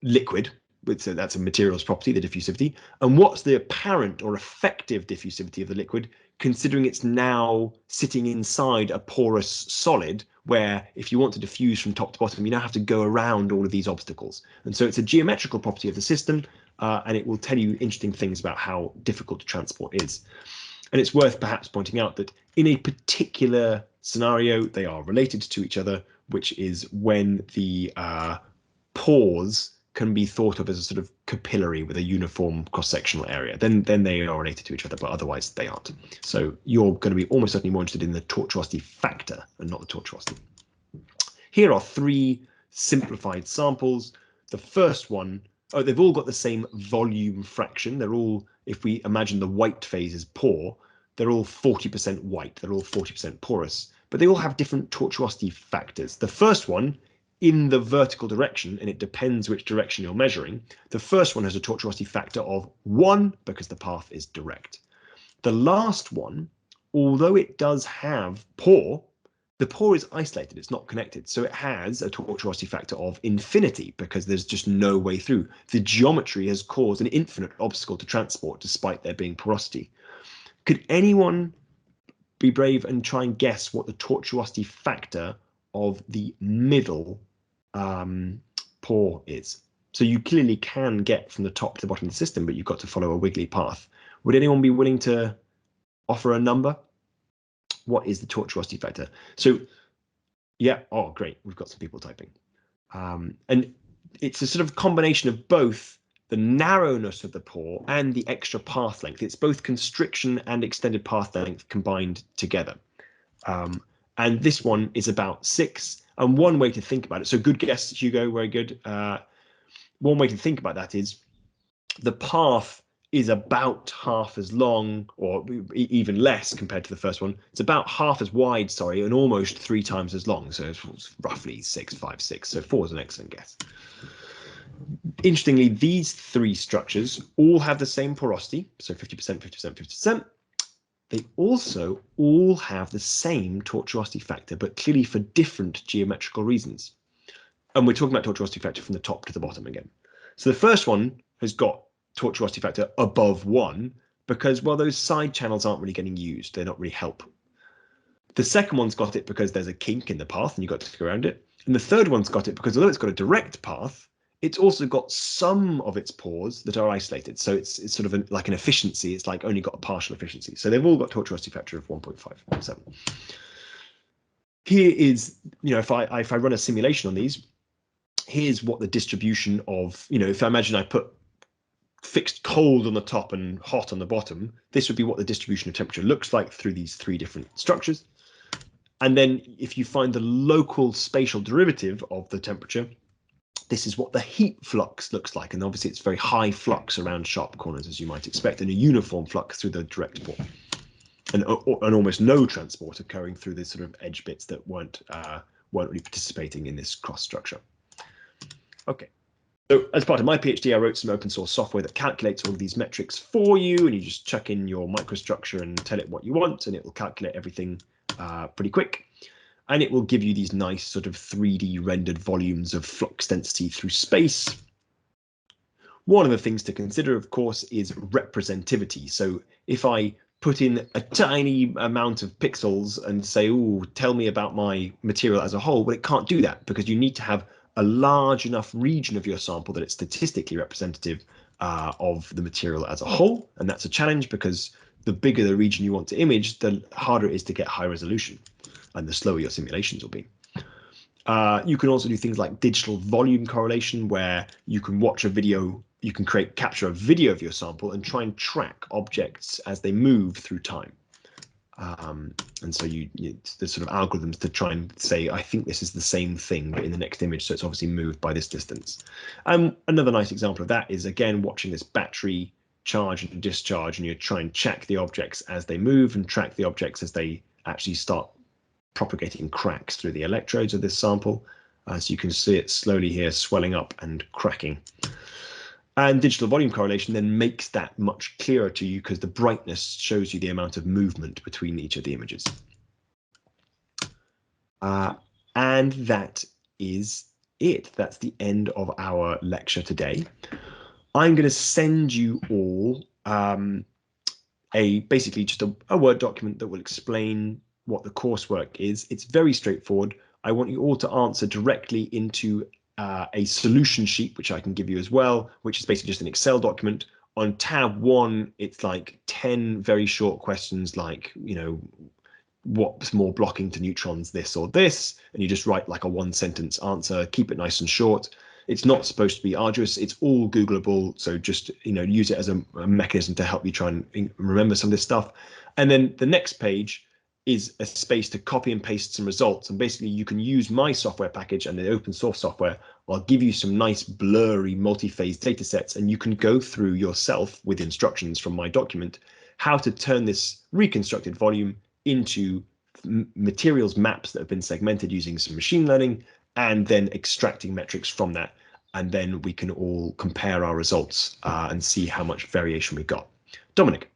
liquid, so that's a materials property, the diffusivity, and what's the apparent or effective diffusivity of the liquid, considering it's now sitting inside a porous solid, where if you want to diffuse from top to bottom, you now have to go around all of these obstacles. And so it's a geometrical property of the system, and it will tell you interesting things about how difficult to transport is. And it's worth perhaps pointing out that in a particular scenario, they are related to each other, which is when the pores can be thought of as a sort of capillary with a uniform cross-sectional area. Then they are related to each other, but otherwise they aren't. So you're going to be almost certainly more interested in the tortuosity factor and not the tortuosity. Here are three simplified samples. The first one, they've all got the same volume fraction. They're all, if we imagine the white phase as pore, they're all 40% white. They're all 40% porous, but they all have different tortuosity factors. The first one, in the vertical direction, and it depends which direction you're measuring, the first one has a tortuosity factor of 1 because the path is direct. The last one, although it does have pore, the pore is isolated, it's not connected, so it has a tortuosity factor of infinity because there's just no way through. The geometry has caused an infinite obstacle to transport despite there being porosity. Could anyone be brave and try and guess what the tortuosity factor of the middle pore is? So you clearly can get from the top to the bottom of the system, but you've got to follow a wiggly path. Would anyone be willing to offer a number? What is the tortuosity factor? So yeah, oh great, we've got some people typing. And it's a sort of combination of both the narrowness of the pore and the extra path length. It's both constriction and extended path length combined together. And this one is about 6. And one way to think about it, so good guess, Hugo, very good. One way to think about that is the path is about half as long, or even less compared to the first one. It's about half as wide, sorry, and almost 3 times as long. So it's roughly 6, 5, 6. So 4 is an excellent guess. Interestingly, these 3 structures all have the same porosity, so 50%, 50%, 50%. They also all have the same tortuosity factor, but clearly for different geometrical reasons. And we're talking about tortuosity factor from the top to the bottom again. So the first one has got tortuosity factor above 1 because, well, those side channels aren't really getting used. They're not really help. The second one's got it because there's a kink in the path and you've got to go around it. And the third one's got it because although it's got a direct path, it's also got some of its pores that are isolated. So it's sort of like an efficiency. It's like only got a partial efficiency. So they've all got tortuosity factor of 1.57. here is, if I run a simulation on these, here's what the distribution of, if I imagine I put fixed cold on the top and hot on the bottom, this would be what the distribution of temperature looks like through these three different structures. And then if you find the local spatial derivative of the temperature, this is what the heat flux looks like. And obviously it's very high flux around sharp corners, as you might expect, and a uniform flux through the direct port. And almost no transport occurring through the sort of edge bits that weren't really participating in this cross structure. Okay. So as part of my PhD, I wrote some open source software that calculates all of these metrics for you, and you just chuck in your microstructure and tell it what you want, and it will calculate everything pretty quick. And it will give you these nice sort of 3D rendered volumes of flux density through space. One of the things to consider, of course, is representativity. So if I put in a tiny amount of pixels and say, oh, tell me about my material as a whole, well, it can't do that because you need to have a large enough region of your sample that it's statistically representative of the material as a whole. And that's a challenge because the bigger the region you want to image, the harder it is to get high resolution and the slower your simulations will be. You can also do things like digital volume correlation, where you can watch a video, you can capture a video of your sample and try and track objects as they move through time. And so there's sort of algorithms to try and say, I think this is the same thing, but in the next image, so it's obviously moved by this distance. Another nice example of that is, again, watching this battery charge and discharge, and you try and check the objects as they move and track the objects as they actually start propagating cracks through the electrodes of this sample. So you can see it slowly here swelling up and cracking. And digital volume correlation then makes that much clearer to you because the brightness shows you the amount of movement between each of the images. And that is it. That's the end of our lecture today. I'm going to send you all basically just a Word document that will explain what the coursework is. It's very straightforward. I want you all to answer directly into a solution sheet, which I can give you as well, which is basically just an Excel document. On tab 1, it's like 10 very short questions like, what's more blocking to neutrons, this or this? And you just write like a 1-sentence answer, keep it nice and short. It's not supposed to be arduous. It's all Googleable. So just, use it as a mechanism to help you try and remember some of this stuff. And then the next page is a space to copy and paste some results. And basically you can use my software package and the open source software. I'll give you some nice blurry multi-phase data sets, and you can go through yourself with instructions from my document, how to turn this reconstructed volume into materials maps that have been segmented using some machine learning, and then extracting metrics from that. And then we can all compare our results and see how much variation we got. Dominic.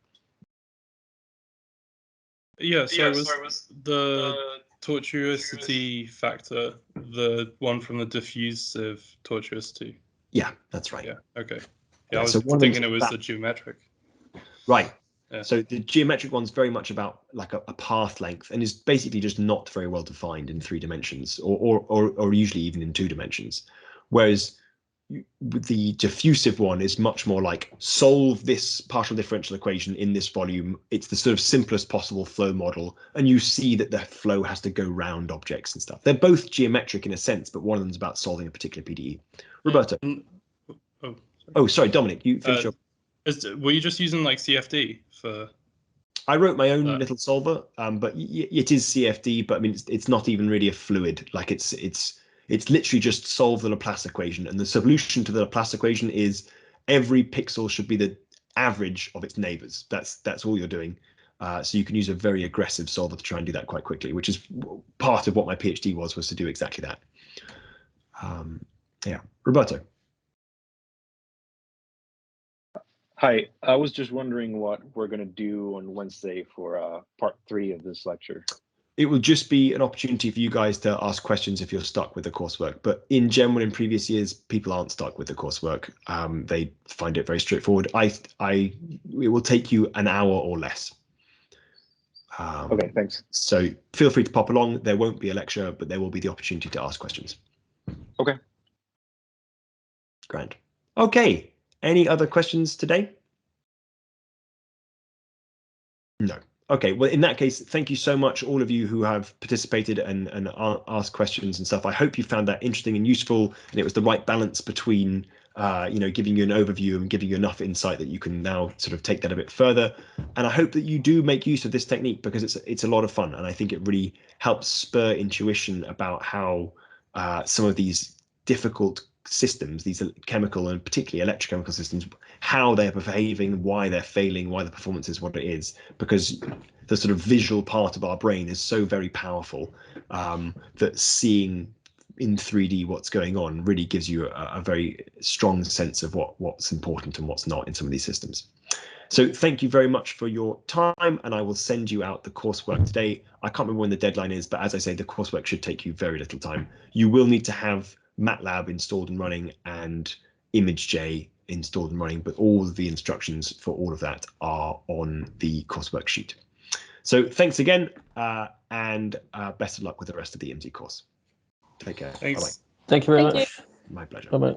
Yeah, so was the tortuosity factor the one from the diffusive tortuosity? Yeah, that's right. Yeah, okay. Yeah, I was so thinking it was the geometric. Right. Yeah. So the geometric one's very much about like a path length, and is basically just not very well defined in 3 dimensions, or usually even in 2 dimensions. Whereas the diffusive one is much more like solve this partial differential equation in this volume. It's the sort of simplest possible flow model, and you see that the flow has to go round objects and stuff. They're both geometric in a sense, but one of them's about solving a particular PDE. Roberto. Oh, sorry, Dominic, you finish your... Were you just using like CFD for... I wrote my own little solver, but it is CFD, but I mean, it's not even really a fluid. Like it's literally just solve the Laplace equation, and the solution to the Laplace equation is every pixel should be the average of its neighbors. That's all you're doing. So you can use a very aggressive solver to try and do that quite quickly, which is part of what my PhD was to do exactly that. Yeah, Roberto. Hi, I was just wondering what we're going to do on Wednesday for part 3 of this lecture. It will just be an opportunity for you guys to ask questions if you're stuck with the coursework. But in general, in previous years, people aren't stuck with the coursework. They find it very straightforward. It will take you an hour or less. Okay, thanks. So feel free to pop along. There won't be a lecture, but there will be the opportunity to ask questions. Okay. Grand. Okay. Any other questions today? No. Okay, well, in that case, thank you so much, all of you who have participated and asked questions and stuff. I hope you found that interesting and useful, and it was the right balance between, giving you an overview and giving you enough insight that you can now sort of take that a bit further. And I hope that you do make use of this technique, because it's a lot of fun, and I think it really helps spur intuition about how some of these difficult systems, these chemical and particularly electrochemical systems, how they're behaving, why they're failing, why the performance is what it is, because the sort of visual part of our brain is so very powerful, that seeing in 3D what's going on really gives you a very strong sense of what's important and what's not in some of these systems. So thank you very much for your time, and I will send you out the coursework today. I can't remember when the deadline is, but as I say, the coursework should take you very little time. You will need to have MATLAB installed and running and ImageJ installed and running, but all of the instructions for all of that are on the coursework sheet. So thanks again, and best of luck with the rest of the IMSE course. Take care. Thanks. Bye-bye. Thank you very Thank you. much. My pleasure. Bye-bye.